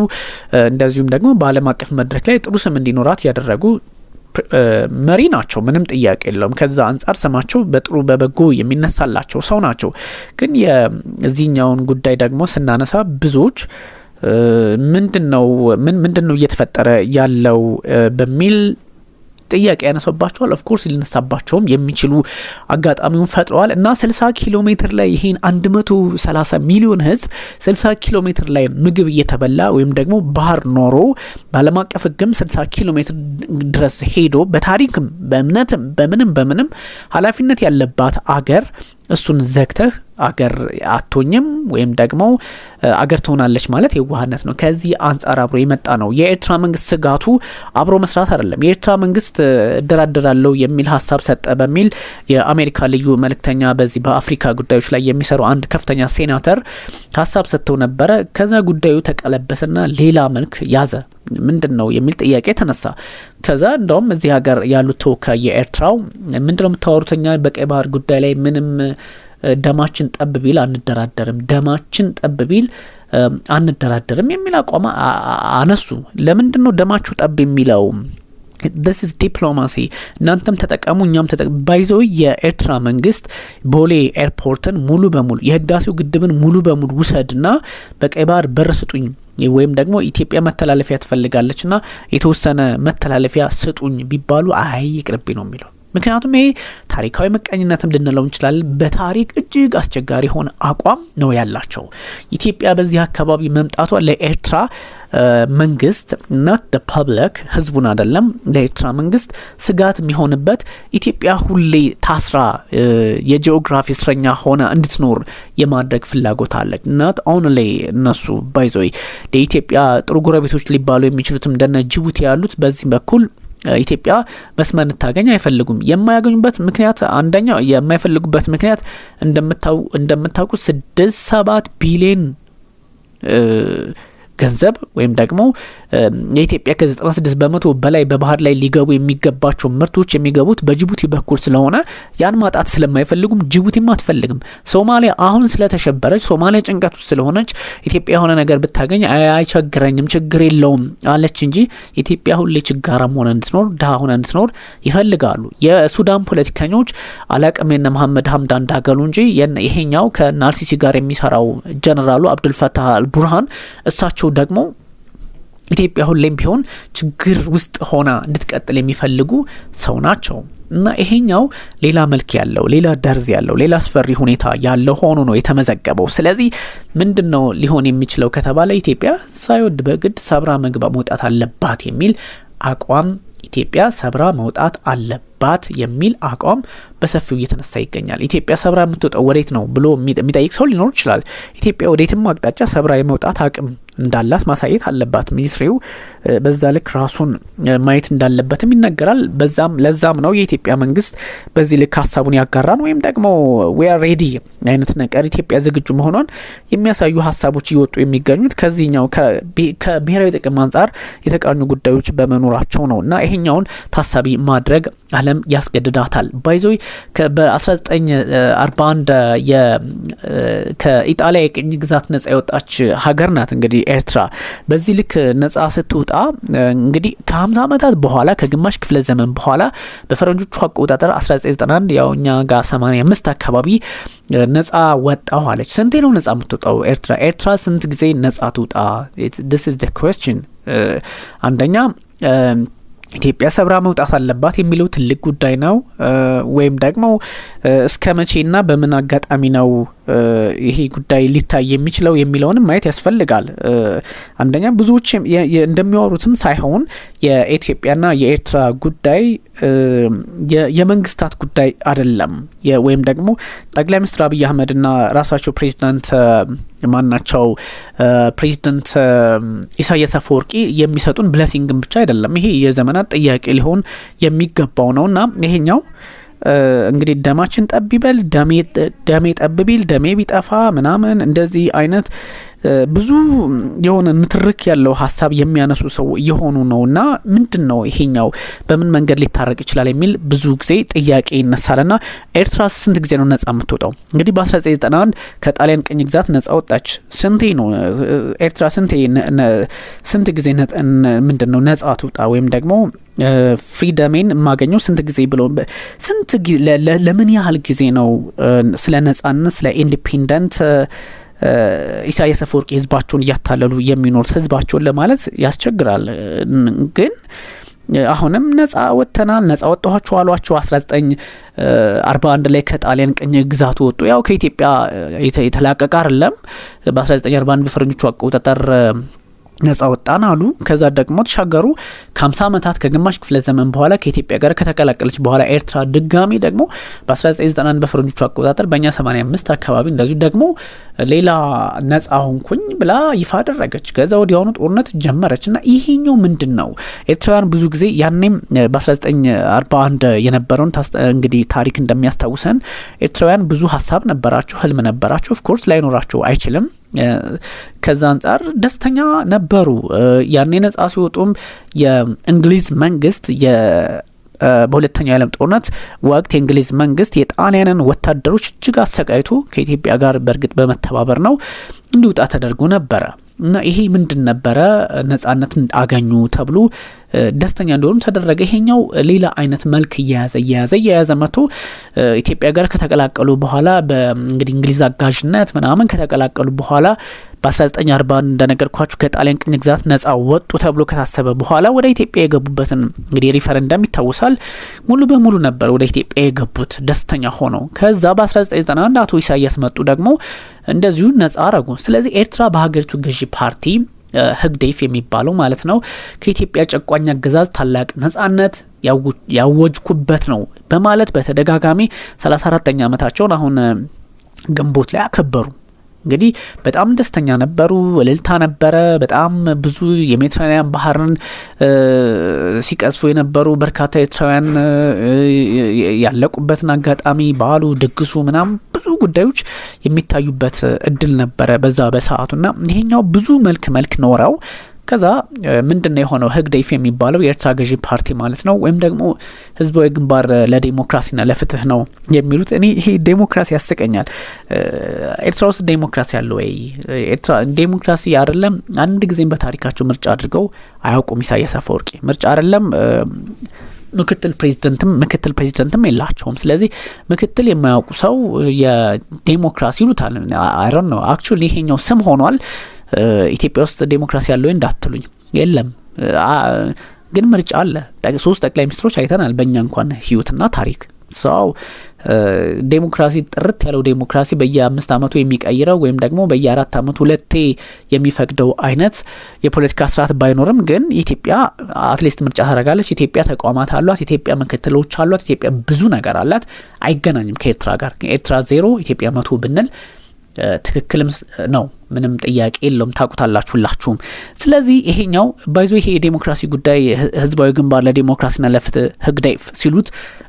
እንደዚሁም ደግሞ በዓለም አቀፍ መድረክ ላይ ጥሩ ስም እንዲኖራት ያደረጉ መሪ ናቸው። ምንም ጥያቄ የለውም። ከዛ አንጻር ስማቸው በጥሩ በበጎ የሚነሳላቸው ሰው ናቸው። ግን የዚህኛውን ጉዳይ ደግሞ ስናነሳ ብዙዎች ምንድነው እየተፈጠረ ያለው በሚል ጥያቄ ያነሳባቸዋል። ኦፍ ኮርስ ሊነሳባቸውም የሚችሉ አጋጣሚውን ፈጥረዋል እና 60 ኪሎ ሜትር ላይ ይሄን 130 ሚሊዮን ህዝብ 60 ኪሎ ሜትር ላይ ምግብ እየተበላ ወይም ደግሞ ባህር ኖሮ በዓለም አቀፍ ህግም 60 ኪሎ ሜትር ድረስ ሄዶ በታሪክም በእምነትም በምንም ኃላፊነት ያለባት አገር እሱን ዘግተህ አገር አትሆኝም ወይም ደግሞ አገር ትሆናለች ማለት የዋህነት ነው። ከዚህ አንጻር አብሮ የመጣ ነው። የኤርትራ መንግስት ስጋቱ አብሮ መስራት አይደለም። የኤርትራ መንግስት እደራደራለሁ የሚል ሀሳብ ሰጠ በሚል የአሜሪካ ልዩ መልእክተኛ በዚህ በአፍሪካ ጉዳዮች ላይ የሚሰሩ አንድ ከፍተኛ ሴናተር ሀሳብ ሰጥተው ነበረ። ከዛ ጉዳዩ ተቀለበሰና ሌላ መልክ ያዘ። ምንድነው የሚል ጥያቄ ተነሳ። ከዛ እንደውም እዚህ ሀገር ያሉት ተወካይ የኤርትራው ምንድነው የምታወሩትኛ በቀይ ባህር ጉዳይ ላይ ምንም ደማችን ጠብ ቢል አንደራደርም፣ ደማችን ጠብ ቢል አንደራደርም የሚል አቋም አነሱ። ለምንድነው ደማችሁ ጠብ የሚለው? this is diplomacy እናንተም ተጠቀሙ እኛም ተጠቀሙ ባይዘው የኤርትራ መንግስት ቦሌ ኤርፖርትን ሙሉ በሙሉ የህዳሴው ግድብን ሙሉ በሙሉ ውሰድና በቀይ ባህር በር ስጡኝ ወይም ደግሞ ኢትዮጵያ መተላለፊያ ትፈልጋለችና የተወሰነ መተላለፊያ ስጡኝ ቢባሉ አይ ይቅርብኝ ነው የሚለው ምክንያቱም ይሄ ታሪካዊ መቀኝነትም ልንለው እንችላለን በታሪክ እጅግ አስቸጋሪ ሆነ አቋም ነው ያላቸው ኢትዮጵያ በዚህ አካባቢ መምጣቷ ለኤርትራ መንግስት not the public ህዝቡን አይደለም ለኤርትራ መንግስት ስጋት የሚሆንበት ኢትዮጵያ ሁሌ ታስራ የጂኦግራፊ እስረኛ ሆነ እንድትኖር የማድረግ ፍላጎት አለ not only እነሱ ባይዞይ ለኢትዮጵያ ጥሩ ጎረቤቶች ሊባሉ የሚችሉትም እንደነ ጅቡቲ ያሉት በዚህ በኩል ኢትዮጵያ መስመር እንታገኝ አይፈልጉም የማያገኙበት ምክንያት አንደኛው የማይፈልጉበት ምክንያት እንደምታውቁ 6-7 ቢሊዮን ገንዘብ ወይም ደግሞ የኢትዮጵያ ከ96% በላይ በባህር ላይ ሊገቡ የሚገባቸው ምርቶች የሚገቡት በጅቡቲ በኩል ስለሆነ ያን ማጣት ስለማይፈልጉም ጅቡቲም አትፈልግም ሶማሊያ አሁን ስለተሸበረች ሶማሊያ ጭንቀቱ ስለሆነች ኢትዮጵያ የሆነ ነገር ብታገኝ አይቸግረኝም ችግር የለውም አለች እንጂ ኢትዮጵያ ሁሌ ችጋራም ሆነ እንድትኖር ደሃ ሆነ እንድትኖር ይፈልጋሉ የሱዳን ፖለቲከኞች አላቀመና መሐመድ ሐምዳን ዳገሉ እንጂ ይሄኛው ከናርሲሲ ጋር የሚሰራው ጀነራሉ አብዱል ፈታህ አልቡርሃን እሳቸው ደግሞ ኢትዮጵያ ሁሌም ቢሆን ችግር ውስጥ ሆና እንድትቀጥል የሚፈልጉ ሰው ናቸው እና ይሄኛው ሌላ መልክ ያለው ሌላ ደርዝ ያለው ሌላ አስፈሪ ሁኔታ ያለው ሆኖ ነው የተመዘገበው ስለዚህ ምንድነው ሊሆን የሚችለው ከተባለ ኢትዮጵያ ሳይወድ በግድ ሰብራ መውጣት አለባት የሚል አቋም ኢትዮጵያ ሰብራ መውጣት አለባት የሚል አቋም በሰፊው እየተነሳ ይገኛል ኢትዮጵያ ሰብራ የምትወጣው ወዴት ነው ብሎ የሚጠይቅ ሰው ሊኖር ይችላል ኢትዮጵያ ወዴትም አቅጣጫ ሰብራ የመውጣት አቅም እንዳላት ማሳየት አለባት ሚኒስትሪው በዛ ልክ ራሱን ማየት እንዳለበትም ይነገራል ለዛም ነው የኢትዮጵያ መንግስት በዚህ ልክ ሐሳቡን ያጋራን ወይም ደግሞ we are ready አይነት ነገር ኢትዮጵያ ዝግጁ መሆኗን የሚያሳዩ ሐሳቦች ይወጡ የሚገኙት ከዚህኛው ከብሔራዊ ጥቅም አንፃር የተቃኙ ጉዳዮች በመኖራቸው ነውና ይሄኛውን ታሳቢ ማድረግ ዓለም ያስገድዳታል ባይዞይ በ1941 ከኢጣሊያ የቅኝ ግዛት ነጻ የወጣች ሀገር ናት እንግዲህ ኤርትራ በዚህ ልክ ነጻ ስትወጣ እንግዲህ ከ50 ዓመታት በኋላ ከግማሽ ክፍለ ዘመን በኋላ በፈረንጆቹ አቆጣጠር 1991 ያውኛ ጋር 85 አካባቢ ነጻ ወጣው አለች ስንቴ ነው ነጻ የምትወጣው ኤርትራ ስንት ጊዜ ነጻ ትወጣ this is the question አንደኛ ኢትዮጵያ ሰብራ መውጣት አለባት የሚለው ትልቅ ጉዳይ ነው ወይም ደግሞ እስከ መቼና በምን አጋጣሚ ነው ይሄ ጉዳይ ሊታይ የሚችለው የሚለውንም ማየት ያስፈልጋል አንደኛ ብዙዎች እንደሚያወሩትም ሳይሆን የኢትዮጵያና የኤርትራ ጉዳይ የመንግስታት ጉዳይ አይደለም ወይም ደግሞ ጠቅላይ ሚኒስትር አብይ አህመድና ራሳቸው ፕሬዝዳንት ማናቸው ፕሬዝዳንት ኢሳያስ አፈወርቂ የሚሰጡን ብሌሲንግም ብቻ አይደለም ይሄ የዘመናት ጥያቄ ሊሆን የሚገባው ነውና ይሄኛው እንግዲህ ደማችን ጠብ ይበል ደሜ ጠብ ቢል ደሜ ቢጠፋ ምናምን እንደዚህ አይነት ብዙ የሆነ ንትርክ ያለው ሐሳብ የሚያነሱ ሰው የሆኑ ነውና ምንድነው ይሄኛው በምን መንገድ ሊታረቅ ይችላል የሚል ብዙ ጊዜ ጥያቄ ይነሳልና ኤርትራ ስንት ጊዜ ነው ነጻ የምትወጣው እንግዲህ በ1991 ከጣሊያን ቅኝ ግዛት ነጻ ወጣች ስንቴ ነው ኤርትራ ስንት ጊዜ ምንድነው ነጻ ትወጣ ወይም ደግሞ ፍሪደምን ማገኘው ስንት ጊዜ ብሎ ስንት ለምን ያህል ጊዜ ነው ስለ ነጻነት ስለ ኢንዲፔንደንት ኢሳያስ አፈወርቂ ህዝባቸውን እያታለሉ የሚኖር ህዝባቸውን ለማለት ያስቸግራል ግን አሁንም ነጻ ወጥተናል ነጻ ወጣኋቸው አሏቸው 1941 ላይ ከጣሊያን ቅኝ ግዛት ወጡ ያው ከኢትዮጵያ የተላቀቀ አይደለም በ1941 በፈረንጆቹ አቆጣጠር ነጻ ወጣን አሉ ከዛ ደግሞ ተሻገሩ ከ50 ዓመታት ከግማሽ ክፍለ ዘመን በኋላ ከኢትዮጵያ ጋር ከተቀላቀለች በኋላ ኤርትራ ድጋሚ ደግሞ በ1991 በፈረንጆቹ አቆጣጠር በእኛ 85 አካባቢ እንደዚሁ ደግሞ ሌላ ነጻ ሆንኩኝ ብላ ይፋ አደረገች ከዛ ወዲያውኑ ጦርነት ጀመረችና ይሄኛው ምንድነው ኤርትራውያን ብዙ ጊዜ ያኔም በ1941 የነበረውን እንግዲህ ታሪክ እንደሚያስታውሰን ኤርትራውያን ብዙ ሐሳብ ነበራቸው ህልም ነበራቸው ኦፍ ኮርስ ላይኖራቸው አይችልም ከዛ አንፃር ደስተኛ ነበሩ ያኔ ነጻ ሲወጡም የእንግሊዝ መንግስት በሁለተኛው የዓለም ጦርነት ወቅት የእንግሊዝ መንግስት የጣሊያንን ወታደሮች እጅግ አሰቃይቶ ከኢትዮጵያ ጋር በርግጥ በመተባበር ነው እንዲወጣ ተደርጎ ነበር እና ይሄ ምንድን ነበረ ነጻነትን አገኙ ተብሎ ደስተኛ እንደሆኑ ተደረገ። ይሄኛው ሌላ አይነት መልክ እየያዘ መጥቶ ኢትዮጵያ ጋር ከተቀላቀሉ በኋላ በእንግዲህ እንግሊዝ አጋዥነት ምናምን ከተቀላቀሉ በኋላ በ1940 እንደነገርኳችሁ ከጣሊያን ቅኝ ግዛት ነጻ ወጡ ተብሎ ከታሰበ በኋላ ወደ ኢትዮጵያ የገቡበትን እንግዲህ ሪፈረንደም ይታወሳል። ሙሉ በሙሉ ነበር ወደ ኢትዮጵያ የገቡት ደስተኛ ሆነው። ከዛ በ1991 አቶ ኢሳያስ መጡ ደግሞ እንደዚሁ ነጻ አረጉ። ስለዚህ ኤርትራ በሀገሪቱ ገዢ ፓርቲ ህግዴፍ የሚባለው ማለት ነው ከኢትዮጵያ ጨቋኝ አገዛዝ ታላቅ ነጻነት ያወጅኩበት ነው በማለት በተደጋጋሚ 34ኛ ዓመታቸውን አሁን ግንቦት ላይ አከበሩ። እንግዲህ በጣም ደስተኛ ነበሩ። እልልታ ነበረ። በጣም ብዙ የሜዲትራኒያን ባህርን ሲቀዝፉ የነበሩ በርካታ ኤርትራውያን ያለቁበትን አጋጣሚ በዓሉ፣ ድግሱ ምናምን ብዙ ጉዳዮች የሚታዩበት እድል ነበረ በዛ በሰዓቱና ይሄኛው ብዙ መልክ ኖረው ከዛ ምንድነው የሆነው ህግዴፍ የሚባለው የኤርትራ ገዢ ፓርቲ ማለት ነው ወይም ደግሞ ህዝባዊ ግንባር ለዲሞክራሲና ለፍትህ ነው የሚሉት። እኔ ይሄ ዲሞክራሲ ያስቀኛል። ኤርትራ ውስጥ ዲሞክራሲ አለ ወይ? ኤርትራ ዲሞክራሲ አይደለም አንድ ጊዜም በታሪካቸው ምርጫ አድርገው አያውቁም። ኢሳያስ አፈወርቂ ምርጫ አይደለም ምክትል ፕሬዚደንትም የላቸውም። ስለዚህ ምክትል የማያውቁ ሰው የዲሞክራሲ ይሉታል። አይ ዶንት ኖ አክቹሊ ይሄኛው ስም ሆኗል። ኢትዮጵያ ውስጥ ዲሞክራሲ ያለው እንዳትሉኝ የለም፣ ግን ምርጫ አለ። 3 ጠቅላይ ሚኒስትሮች አይተናል በእኛ እንኳን ህይወትና ታሪክ። ሰው ዴሞክራሲ ጥርት ያለው ዴሞክራሲ በየ5 አመቱ የሚቀይረው ወይም ደግሞ በየ4 አመቱ ሁለቴ የሚፈቅደው አይነት የፖለቲካ ስርዓት ባይኖርም ግን ኢትዮጵያ አትሊስት ምርጫ ታደርጋለች። ኢትዮጵያ ተቋማት አሏት። ኢትዮጵያ ምክትሎች አሏት። ኢትዮጵያ ብዙ ነገር አላት። አይገናኝም ከኤርትራ ጋር። ኤርትራ 0 ኢትዮጵያ 100 ብንል ትክክልም ነው፣ ምንም ጥያቄ የለውም። ታውቁታላችሁ ሁላችሁም። ስለዚህ ይሄኛው ባይዞ ይሄ የዲሞክራሲ ጉዳይ ህዝባዊ ግንባር ለዲሞክራሲና ለፍትህ ህግዴፍ ሲሉት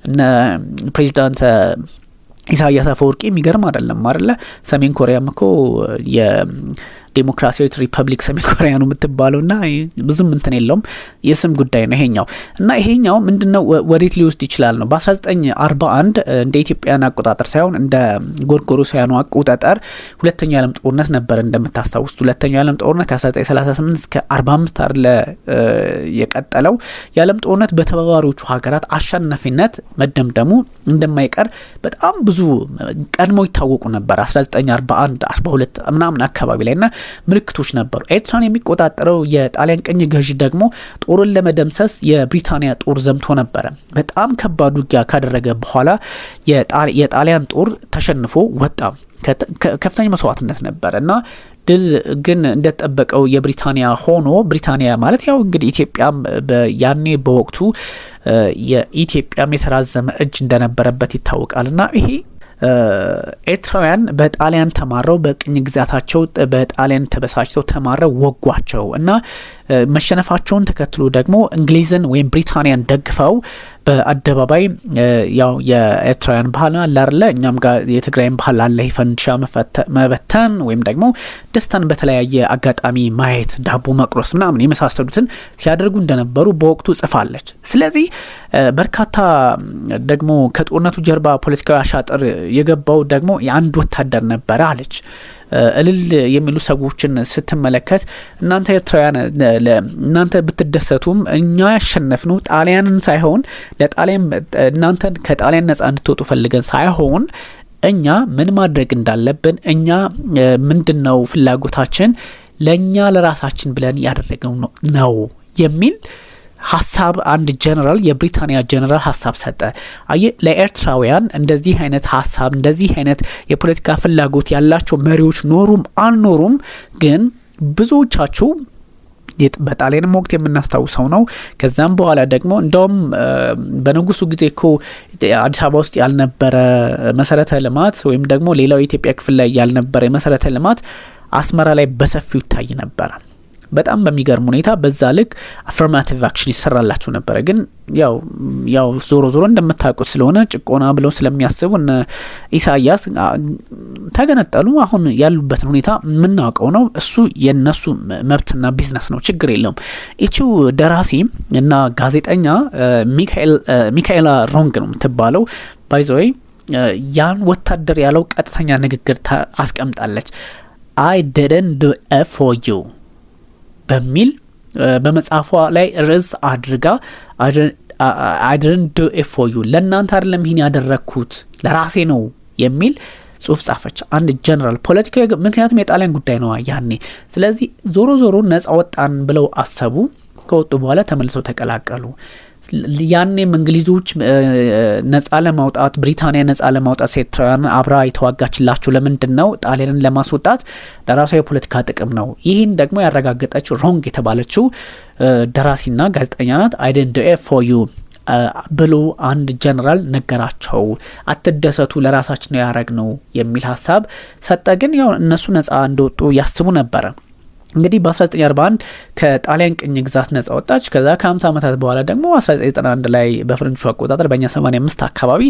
እነ ፕሬዚዳንት ኢሳያስ አፈወርቂ የሚገርም አይደለም አይደለ? ሰሜን ኮሪያም እኮ የዲሞክራሲያዊት ሪፐብሊክ ሰሜን ኮሪያ ነው የምትባለውና ብዙም እንትን የለውም፣ የስም ጉዳይ ነው ይሄኛው። እና ይሄኛው ምንድነው ወዴት ሊወስድ ይችላል ነው በ1941 እንደ ኢትዮጵያን አቆጣጠር ሳይሆን እንደ ጎርጎሮሳውያኑ አቆጣጠር ሁለተኛው ዓለም ጦርነት ነበር እንደምታስታውሱት። ሁለተኛው ዓለም ጦርነት ከ1938 እስከ 45 አይደለ የቀጠለው። የዓለም ጦርነት በተባባሪዎቹ ሀገራት አሸናፊነት መደምደሙ እንደማይቀር በጣም ብዙ ቀድሞ ይታወቁ ነበር። 1941 42 ምናምን አካባቢ ላይና ምልክቶች ነበሩ። ኤርትራን የሚቆጣጠረው የጣሊያን ቅኝ ገዢ ደግሞ ጦርን ለመደምሰስ የብሪታንያ ጦር ዘምቶ ነበረ። በጣም ከባድ ውጊያ ካደረገ በኋላ የጣሊያን ጦር ተሸንፎ ወጣ። ከፍተኛ መስዋዕትነት ነበር እና ድል ግን እንደተጠበቀው የብሪታንያ ሆኖ፣ ብሪታንያ ማለት ያው እንግዲህ ኢትዮጵያም ያኔ በወቅቱ የኢትዮጵያም የተራዘመ እጅ እንደነበረበት ይታወቃልና ይሄ ኤርትራውያን በጣሊያን ተማረው በቅኝ ግዛታቸው በጣሊያን ተበሳጭተው ተማረው ወጓቸው እና መሸነፋቸውን ተከትሎ ደግሞ እንግሊዝን ወይም ብሪታንያን ደግፈው በአደባባይ ያው የኤርትራውያን ባህል አለ አይደለ? እኛም ጋር የትግራይን ባህል አለ፣ ፈንዲሻ መበተን ወይም ደግሞ ደስታን በተለያየ አጋጣሚ ማየት፣ ዳቦ መቁረስ ምናምን የመሳሰሉትን ሲያደርጉ እንደነበሩ በወቅቱ ጽፋለች። ስለዚህ በርካታ ደግሞ ከጦርነቱ ጀርባ ፖለቲካዊ አሻጥር የገባው ደግሞ የአንድ ወታደር ነበረ አለች። እልል የሚሉ ሰዎችን ስትመለከት እናንተ ኤርትራውያን እናንተ ብትደሰቱም እኛ ያሸነፍነው ጣሊያንን ሳይሆን ለጣሊያን እናንተን ከጣሊያን ነጻ እንድትወጡ ፈልገን ሳይሆን እኛ ምን ማድረግ እንዳለብን እኛ ምንድነው ፍላጎታችን ለኛ ለራሳችን ብለን ያደረገው ነው የሚል ሀሳብ አንድ ጀነራል የብሪታንያ ጀነራል ሀሳብ ሰጠ። ለኤርትራውያን እንደዚህ አይነት ሀሳብ እንደዚህ አይነት የፖለቲካ ፍላጎት ያላቸው መሪዎች ኖሩም አልኖሩም ግን ብዙዎቻችሁ በጣሊያንም ወቅት የምናስታውሰው ነው። ከዛም በኋላ ደግሞ እንደውም በንጉሱ ጊዜ እኮ አዲስ አበባ ውስጥ ያልነበረ መሰረተ ልማት ወይም ደግሞ ሌላው የኢትዮጵያ ክፍል ላይ ያልነበረ መሰረተ ልማት አስመራ ላይ በሰፊው ይታይ ነበር። በጣም በሚገርም ሁኔታ በዛ ልክ አፈርማቲቭ አክሽን ይሰራላችሁ ነበር። ግን ያው ዞሮ እንደምታውቁት ስለሆነ ጭቆና ብለው ስለሚያስቡ እና ኢሳያስ ተገነጠሉ። አሁን ያሉበትን ሁኔታ የምናውቀው ነው። እሱ የነሱ መብትና ቢዝነስ ነው፣ ችግር የለውም። እቺው ደራሲ እና ጋዜጠኛ ሚካኤላ ሮንግ ነው የምትባለው። ባይ ዘ ወይ ያን ወታደር ያለው ቀጥተኛ ንግግር አስቀምጣለች። I didn't do it for you በሚል በመጽሐፏ ላይ ርዕስ አድርጋ I didn't do it for you ለእናንተ አይደለም ይሄን ያደረኩት ለራሴ ነው የሚል ጽሁፍ ጻፈች። አንድ ጀነራል ፖለቲካዊ ምክንያቱም የጣሊያን ጉዳይ ነው ያኔ። ስለዚህ ዞሮ ነፃ ወጣን ብለው አሰቡ። ከወጡ በኋላ ተመልሰው ተቀላቀሉ። ያኔም እንግሊዞች ነፃ ለማውጣት ብሪታንያ ነፃ ለማውጣት ኤርትራውያን አብራ የተዋጋችላቸው ለምንድነው? ጣሊያንን ለማስወጣት ለራሷ የፖለቲካ ጥቅም ነው። ይህን ደግሞ ያረጋገጠችው ሮንግ የተባለችው ደራሲና ጋዜጠኛ ናት። I didn't do it for you ብሎ አንድ ጀነራል ነገራቸው። አትደሰቱ ለራሳችን ነው ያረግነው የሚል ሐሳብ ሰጠ። ግን ያው እነሱ ነፃ እንደወጡ ያስቡ ነበር። እንግዲህ በ1941 ከጣሊያን ቅኝ ግዛት ነፃ ወጣች። ከዛ ከ50 ዓመታት በኋላ ደግሞ 1991 ላይ በፍረንጆቹ አቆጣጠር በእኛ 85 አካባቢ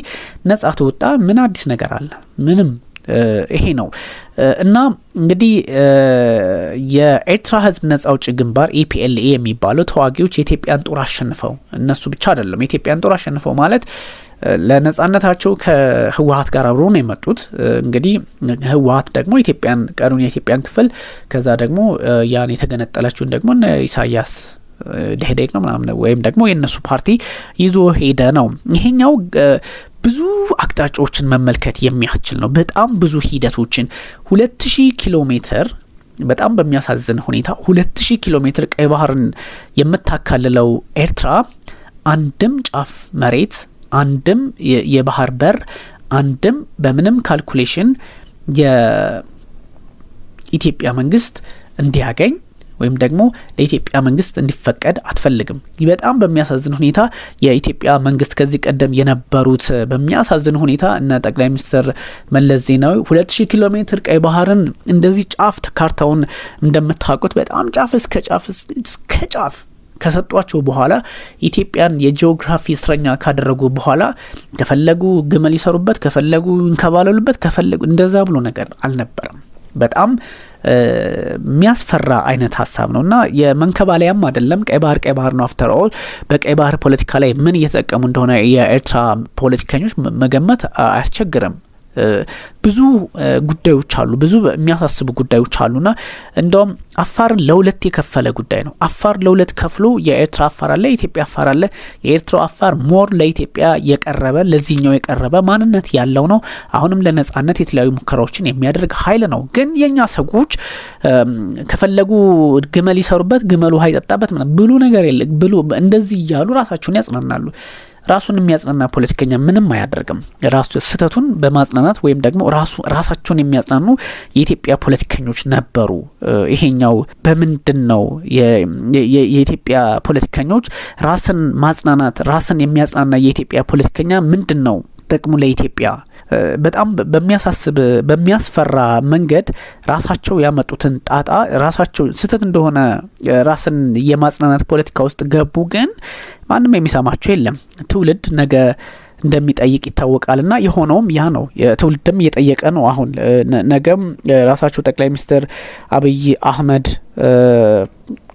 ነፃ ተወጣ። ምን አዲስ ነገር አለ? ምንም። ይሄ ነው እና እንግዲህ የኤርትራ ህዝብ ነፃ አውጪ ግንባር EPLA የሚባለው ተዋጊዎች የኢትዮጵያን ጦር አሸንፈው እነሱ ብቻ አይደለም የኢትዮጵያን ጦር አሸንፈው ማለት ለነጻነታቸው ከህወሓት ጋር አብረው ነው የመጡት። እንግዲህ ህወሓት ደግሞ ኢትዮጵያን ቀሩን የኢትዮጵያን ክፍል ከዛ ደግሞ ያን የተገነጠለችውን ደግሞ ኢሳያስ ደህዴክ ነው ምናምን ወይም ደግሞ የነሱ ፓርቲ ይዞ ሄደ ነው። ይሄኛው ብዙ አቅጣጫዎችን መመልከት የሚያስችል ነው። በጣም ብዙ ሂደቶችን 2000 ኪሎ ሜትር በጣም በሚያሳዝን ሁኔታ 2000 ኪሎ ሜትር ቀይ ባህርን የምታካልለው ኤርትራ አንድም ጫፍ መሬት አንድም የባህር በር አንድም በምንም ካልኩሌሽን የኢትዮጵያ መንግስት እንዲያገኝ ወይም ደግሞ ለኢትዮጵያ መንግስት እንዲፈቀድ አትፈልግም። በጣም በሚያሳዝን ሁኔታ የኢትዮጵያ መንግስት ከዚህ ቀደም የነበሩት በሚያሳዝን ሁኔታ እና ጠቅላይ ሚኒስትር መለስ ዜናዊ 2000 ኪሎ ሜትር ቀይ ባህርን እንደዚህ ጫፍ ካርታውን እንደምታውቁት በጣም ጫፍ እስከ ጫፍ ከሰጧቸው በኋላ ኢትዮጵያን የጂኦግራፊ እስረኛ ካደረጉ በኋላ ከፈለጉ ግመል ይሰሩበት ከፈለጉ እንከባለሉበት ከፈለጉ እንደዛ ብሎ ነገር አልነበረም። በጣም የሚያስፈራ አይነት ሀሳብ ነውና የመንከባለያም አይደለም። ቀይ ባህር ነው። አፍተር ኦል በቀይ ባህር ፖለቲካ ላይ ምን እየተጠቀሙ እንደሆነ የኤርትራ ፖለቲከኞች መገመት አያስቸግርም። ብዙ ጉዳዮች አሉ፣ ብዙ የሚያሳስቡ ጉዳዮች አሉና እንደውም አፋርን ለሁለት የከፈለ ጉዳይ ነው። አፋር ለሁለት ከፍሎ የኤርትራ አፋር አለ፣ የኢትዮጵያ አፋር አለ። የኤርትራ አፋር ሞር ለኢትዮጵያ የቀረበ ለዚህኛው የቀረበ ማንነት ያለው ነው። አሁንም ለነጻነት የተለያዩ ሙከራዎችን የሚያደርግ ኃይል ነው። ግን የኛ ሰዎች ከፈለጉ ግመል ይሰሩበት ግመሉ ውሃ ይጠጣበት ብሉ ነገር የለ ብሉ እንደዚህ እያሉ ራሳቸውን ያጽናናሉ። ራሱን የሚያጽናና ፖለቲከኛ ምንም አያደርግም። ራሱ ስተቱን በማጽናናት ወይም ደግሞ ራሳቸውን የሚያጽናኑ የኢትዮጵያ ፖለቲከኞች ነበሩ። ይሄኛው በምንድነው የኢትዮጵያ ፖለቲከኞች ራስን ማጽናናት ራስን የሚያጽናና የኢትዮጵያ ፖለቲከኛ ምንድነው ጥቅሙ ለኢትዮጵያ? በጣም በሚያሳስብ በሚያስፈራ መንገድ ራሳቸው ያመጡትን ጣጣ ራሳቸው ስተት እንደሆነ ራስን የማጽናናት ፖለቲካ ውስጥ ገቡ። ግን ማንም የሚሰማቸው የለም። ትውልድ ነገ እንደሚጠይቅ ይታወቃልና የሆነውም ያ ነው። የትውልድም እየጠየቀ ነው። አሁን ነገም ራሳቸው ጠቅላይ ሚኒስትር አብይ አህመድ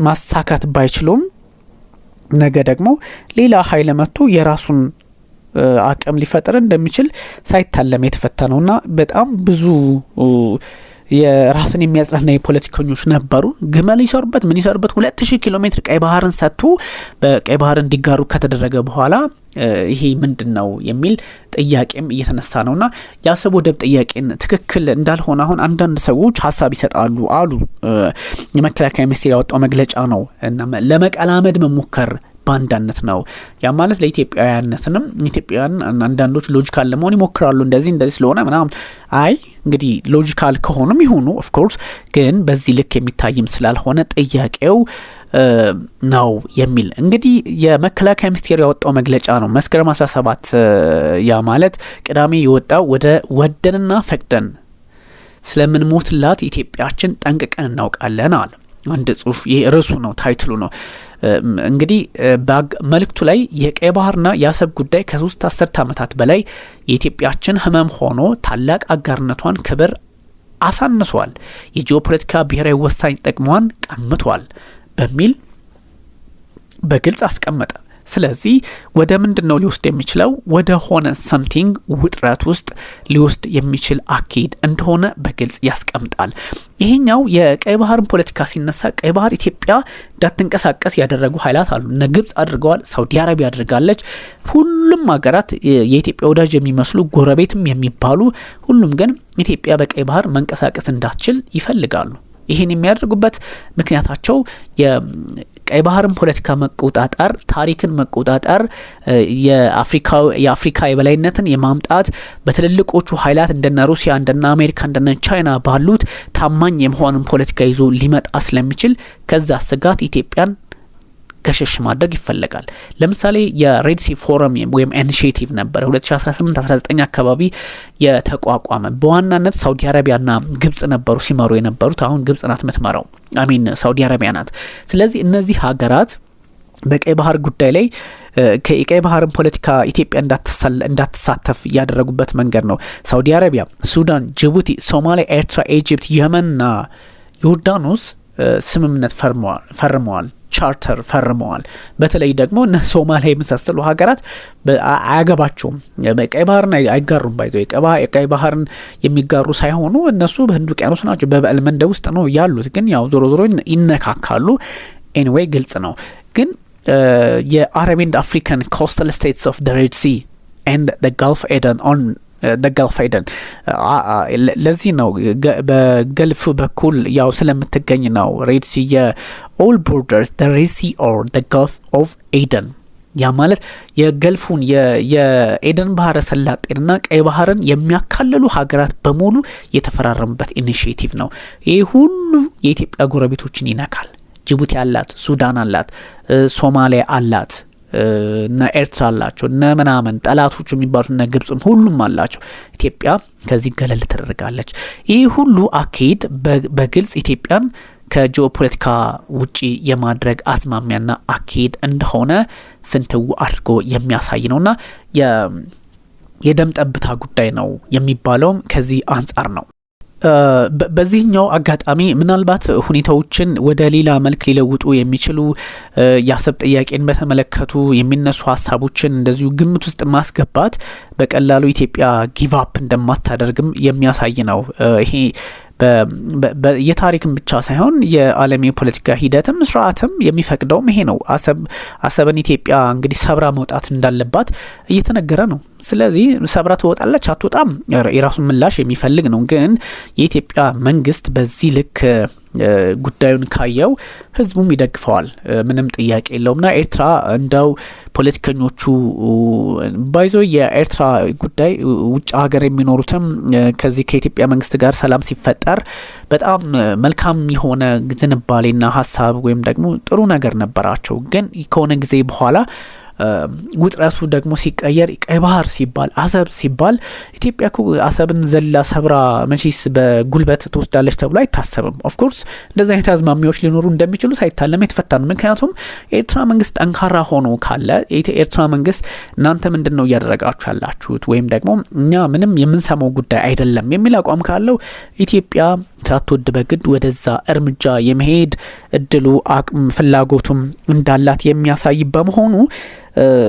ማሳካት ባይችሉም ነገ ደግሞ ሌላ ኃይል መጥቶ የራሱን አቅም ሊፈጥር እንደሚችል ሳይታለም የተፈታ ነውና በጣም ብዙ የራስን የሚያጽናና የፖለቲከኞች ነበሩ። ግመል ይሰሩበት ምን ይሰሩበት 2000 ኪሎ ሜትር ቀይ ባህርን ሰጥቶ በቀይ ባህር እንዲጋሩ ከተደረገ በኋላ ይሄ ምንድነው የሚል ጥያቄም እየተነሳ ነውና የአሰብ ወደብ ጥያቄን ትክክል እንዳልሆነ አሁን አንዳንድ ሰዎች ሀሳብ ይሰጣሉ አሉ። የመከላከያ ሚኒስቴር ያወጣው መግለጫ ነው እና ለመቀላመድ መሞከር ባንዳነት ነው። ያ ማለት ለኢትዮጵያውያንነትንም ኢትዮጵያውያን አንዳንዶች ሎጂካል ለመሆን ይሞክራሉ። እንደዚህ ስለሆነ ምናምን አይ እንግዲህ ሎጂካል ከሆኑም ይሁኑ ኦፍ ኮርስ፣ ግን በዚህ ልክ የሚታይም ስላልሆነ ጥያቄው ነው የሚል እንግዲህ የመከላከያ ሚኒስቴር ያወጣው መግለጫ ነው። መስከረም 17 ያ ማለት ቅዳሜ የወጣው ወደ ወደንና ፈቅደን ስለምንሞትላት ኢትዮጵያችን ጠንቅቀን እናውቃለን አለ። አንድ ጽሁፍ ይሄ ርዕሱ ነው፣ ታይትሉ ነው። እንግዲህ መልእክቱ ላይ የቀይ ባህርና የአሰብ ጉዳይ ከ3 አስርት ዓመታት በላይ የኢትዮጵያችን ህመም ሆኖ ታላቅ አጋርነቷን ክብር አሳንሷል፣ የጂኦፖለቲካ ብሔራዊ ወሳኝ ጥቅሟን ቀምቷል በሚል በግልጽ አስቀመጠ። ስለዚህ ወደ ምንድነው ሊወስድ የሚችለው? ወደ ሆነ ሰምቲንግ ውጥረት ውስጥ ሊወስድ የሚችል አካሄድ እንደሆነ በግልጽ ያስቀምጣል። ይሄኛው የቀይ ባህርን ፖለቲካ ሲነሳ ቀይ ባህር ኢትዮጵያ እንዳትንቀሳቀስ ያደረጉ ኃይላት አሉ። እነ ግብጽ አድርገዋል፣ ሳውዲ አረቢያ አድርጋለች። ሁሉም ሀገራት የኢትዮጵያ ወዳጅ የሚመስሉ ጎረቤትም የሚባሉ ሁሉም ግን ኢትዮጵያ በቀይ ባህር መንቀሳቀስ እንዳትችል ይፈልጋሉ። ይህን የሚያደርጉበት ምክንያታቸው የቀይ ባህርን ፖለቲካ መቆጣጠር፣ ታሪክን መቆጣጠር፣ የአፍሪካ የበላይነትን የማምጣት በትልልቆቹ ኃይላት እንደነ ሩሲያ፣ እንደነ አሜሪካ፣ እንደነ ቻይና ባሉት ታማኝ የመሆንን ፖለቲካ ይዞ ሊመጣ ስለሚችል ከዛ ስጋት ኢትዮጵያን ገሸሽ ማድረግ ይፈልጋል። ለምሳሌ የሬድ ሲ ፎረም ወይም ኢኒሺዬቲቭ ነበር 2018-19 አካባቢ የተቋቋመ። በዋናነት ሳውዲ አረቢያና ግብጽ ነበሩ ሲመሩ የነበሩት። አሁን ግብጽ ናት የምትመራው፣ ሳውዲ አረቢያ ናት። ስለዚህ እነዚህ ሀገራት በቀይ ባህር ጉዳይ ላይ ከቀይ ባህርን ፖለቲካ ኢትዮጵያ እንዳትሳተፍ ያደረጉበት መንገድ ነው። ሳውዲ አረቢያ፣ ሱዳን፣ ጅቡቲ፣ ሶማሊያ፣ ኤርትራ፣ ኢጅፕት፣ የመንና ዮርዳኖስ ስምምነት ፈርመዋል፣ ቻርተር ፈርመዋል። በተለይ ደግሞ እነ ሶማሊያ የመሳሰሉ ሀገራት አያገባቸውም፣ ቀይ ባህርን አይጋሩም። ባይዘው የቀይ ባህርን የሚጋሩ ሳይሆኑ እነሱ በህንድ ውቅያኖስ ናቸው፣ በበዕል መንደብ ውስጥ ነው ያሉት። ግን ያው ዞሮ ይነካካሉ። ኤኒዌይ ግልጽ ነው። ግን የአረብ ኤንድ አፍሪካን ኮስታል ስቴትስ ኦፍ ዘ ሬድ ሲ ኤንድ ዘ ጋልፍ ኤደን ኦን ደጋልፍ አይደን ለዚህ ነው በገልፍ በኩል ያው ስለምትገኝ ነው ሬድ ሲ የኦል ቦርደርስ the red sea or the gulf of Aden ያ ማለት የገልፉን የኤደን ባህረ ሰላጤና ቀይ ባህርን የሚያካልሉ ሀገራት በሙሉ የተፈራረሙበት ኢኒሺዬቲቭ ነው። ይሄ ሁሉ የኢትዮጵያ ጎረቤቶችን ይነካል። ጅቡቲ አላት፣ ሱዳን አላት፣ ሶማሊያ አላት እና ኤርትራ አላቸው እና ምናምን ጠላቶቹ የሚባሉት እና ግብጽም ሁሉም አላቸው። ኢትዮጵያ ከዚህ ገለል ተደርጋለች። ይህ ሁሉ አካሄድ በግልጽ ኢትዮጵያን ከጂኦፖለቲካ ውጪ የማድረግ አዝማሚያና አካሄድ እንደሆነ ፍንትው አድርጎ የሚያሳይ ነውና የደም ጠብታ ጉዳይ ነው የሚባለውም ከዚህ አንጻር ነው። በዚህኛው አጋጣሚ ምናልባት ሁኔታዎችን ወደ ሌላ መልክ ሊለውጡ የሚችሉ የአሰብ ጥያቄን በተመለከቱ የሚነሱ ሀሳቦችን እንደዚሁ ግምት ውስጥ ማስገባት በቀላሉ ኢትዮጵያ ጊቭ አፕ እንደማታደርግም የሚያሳይ ነው። ይሄ የታሪክም ብቻ ሳይሆን የዓለም የፖለቲካ ሂደትም ስርዓትም የሚፈቅደውም ይሄ ነው። አሰብን ኢትዮጵያ እንግዲህ ሰብራ መውጣት እንዳለባት እየተነገረ ነው። ስለዚህ ሰብራ ትወጣለች አትወጣም የራሱን ምላሽ የሚፈልግ ነው። ግን የኢትዮጵያ መንግስት በዚህ ልክ ጉዳዩን ካየው ህዝቡም ይደግፈዋል፣ ምንም ጥያቄ የለውምና ኤርትራ እንደው ፖለቲከኞቹ ባይዞ የኤርትራ ጉዳይ ውጭ ሀገር የሚኖሩትም ከዚህ ከኢትዮጵያ መንግስት ጋር ሰላም ሲፈጠር በጣም መልካም የሆነ ዝንባሌና ሀሳብ ወይም ደግሞ ጥሩ ነገር ነበራቸው። ግን ከሆነ ጊዜ በኋላ ውጥረቱ ደግሞ ሲቀየር ቀይ ባህር ሲባል አሰብ ሲባል ኢትዮጵያ እኮ አሰብን ዘላ ሰብራ መቼስ በጉልበት ትወስዳለች ተብሎ አይታሰብም። ኦፍ ኮርስ እንደዚህ አይነት አዝማሚያዎች ሊኖሩ እንደሚችሉ ሳይታለም የተፈታ ነው። ምክንያቱም የኤርትራ መንግስት ጠንካራ ሆኖ ካለ የኤርትራ መንግስት እናንተ ምንድነው እያደረጋችሁ ያላችሁት ወይም ደግሞ እኛ ምንም የምንሰማው ጉዳይ አይደለም የሚል አቋም ካለው ኢትዮጵያ ሳትወድ በግድ ወደዛ እርምጃ የመሄድ እድሉ አቅም ፍላጎቱም እንዳላት የሚያሳይ በመሆኑ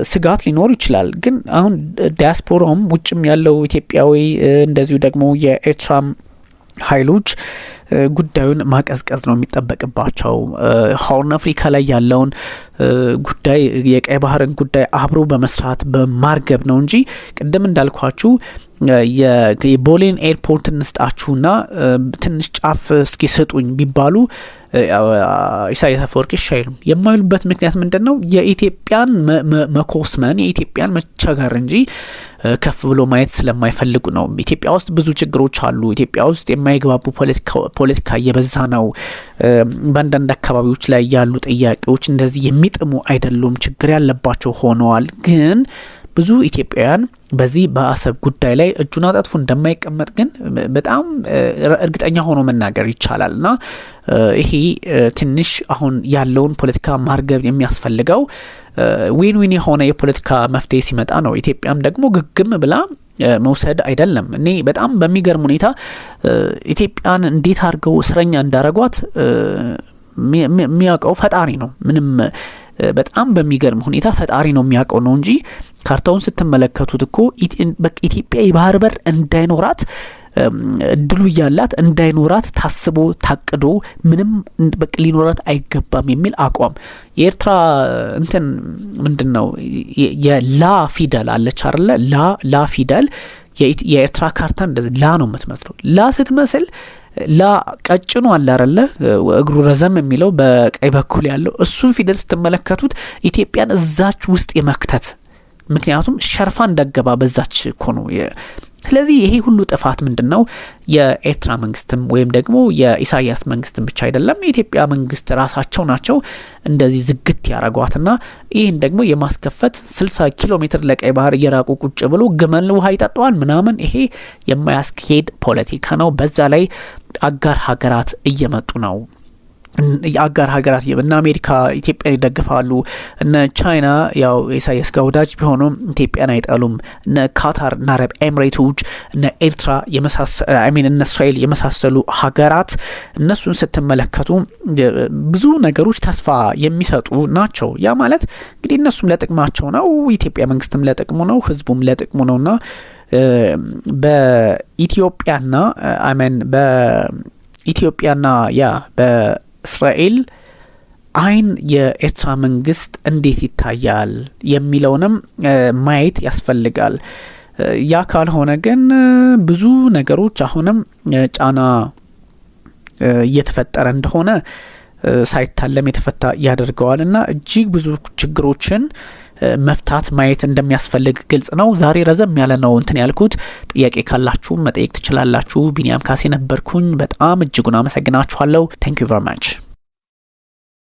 ስጋት ሊኖር ይችላል። ግን አሁን ዲያስፖራውም ውጭም ያለው ኢትዮጵያዊ እንደዚሁ ደግሞ የኤርትራ ኃይሎች ጉዳዩን ማቀዝቀዝ ነው የሚጠበቅባቸው። ሆርን አፍሪካ ላይ ያለውን ጉዳይ የቀይ ባህርን ጉዳይ አብሮ በመስራት በማርገብ ነው እንጂ ቅድም እንዳልኳችሁ የቦሌን ኤርፖርት እንስጣችሁና ትንሽ ጫፍ እስኪ ስጡኝ ቢባሉ ኢሳያስ አፈወርቂ አይሉም። የማይሉበት ምክንያት ምንድነው? የኢትዮጵያን መኮስመን የኢትዮጵያን መቸገር እንጂ ከፍ ብሎ ማየት ስለማይፈልጉ ነው። ኢትዮጵያ ውስጥ ብዙ ችግሮች አሉ። ኢትዮጵያ ውስጥ የማይግባቡ ፖለቲካ እየበዛ ነው። በአንዳንድ አካባቢዎች ላይ ያሉ ጥያቄዎች እንደዚህ የሚጥሙ አይደሉም፣ ችግር ያለባቸው ሆነዋል። ግን ብዙ ኢትዮጵያውያን በዚህ በአሰብ ጉዳይ ላይ እጁን አጣጥፎ እንደማይቀመጥ ግን በጣም እርግጠኛ ሆኖ መናገር ይቻላልና ይሄ ትንሽ አሁን ያለውን ፖለቲካ ማርገብ የሚያስፈልገው ዊን ዊን የሆነ የፖለቲካ መፍትሄ ሲመጣ ነው። ኢትዮጵያም ደግሞ ግግም ብላ መውሰድ አይደለም። እኔ በጣም በሚገርም ሁኔታ ኢትዮጵያን እንዴት አድርገው እስረኛ እንዳረጓት የሚያውቀው ፈጣሪ ነው። ምንም በጣም በሚገርም ሁኔታ ፈጣሪ ነው የሚያውቀው ነው እንጂ ካርታውን ስትመለከቱት እኮ ኢትዮጵያ የባህር በር እንዳይኖራት እድሉ ያላት እንዳይኖራት ታስቦ ታቅዶ ምንም በቃ ሊኖራት አይገባም የሚል አቋም የኤርትራ እንትን ምንድነው የላ ፊደል አለች አይደለ ላ ፊደል የኤርትራ ካርታ እንደዚህ ላ ነው የምትመስለው ላ ስትመስል ላ ቀጭኑ አለ አይደለ እግሩ ረዘም የሚለው በቀኝ በኩል ያለው እሱን ፊደል ስትመለከቱት ኢትዮጵያን እዛች ውስጥ የመክተት ምክንያቱም ሸርፋ እንደገባ በዛች እኮ ነው ስለዚህ ይሄ ሁሉ ጥፋት ምንድነው የኤርትራ መንግስትም ወይም ደግሞ የኢሳያስ መንግስትም ብቻ አይደለም የኢትዮጵያ መንግስት ራሳቸው ናቸው እንደዚህ ዝግት ያረጓትና ይሄን ደግሞ የማስከፈት 60 ኪሎ ሜትር ለቀይ ባህር እየራቁ ቁጭ ብሎ ግመል ውሃ ይጠጣዋል ምናምን ይሄ የማያስኬድ ፖለቲካ ነው በዛ ላይ አጋር ሀገራት እየመጡ ነው የአጋር ሀገራት እና አሜሪካ ኢትዮጵያን ይደግፋሉ እነ ቻይና ያው ኢሳያስ ጋር ወዳጅ ቢሆኑም ኢትዮጵያን አይጠሉም እነ ካታር እና አረብ ኤሚሬቶች እነ ኤርትራ እነ እስራኤል የመሳሰሉ ሀገራት እነሱን ስትመለከቱ ብዙ ነገሮች ተስፋ የሚሰጡ ናቸው ያ ማለት እንግዲህ እነሱም ለጥቅማቸው ነው ኢትዮጵያ መንግስትም ለጥቅሙ ነው ህዝቡም ለጥቅሙ ነውና በኢትዮጵያና እስራኤል አይን የኤርትራ መንግስት እንዴት ይታያል የሚለውንም ማየት ያስፈልጋል ያ ካልሆነ ግን ብዙ ነገሮች አሁንም ጫና እየተፈጠረ እንደሆነ ሳይታለም የተፈታ ያደርገዋልና እጅግ ብዙ ችግሮችን መፍታት ማየት እንደሚያስፈልግ ግልጽ ነው ዛሬ ረዘም ያለ ነው እንትን ያልኩት ጥያቄ ካላችሁ መጠየቅ ትችላላችሁ ቢኒያም ካሴ ነበርኩኝ በጣም እጅጉን አመሰግናችኋለሁ thank you very much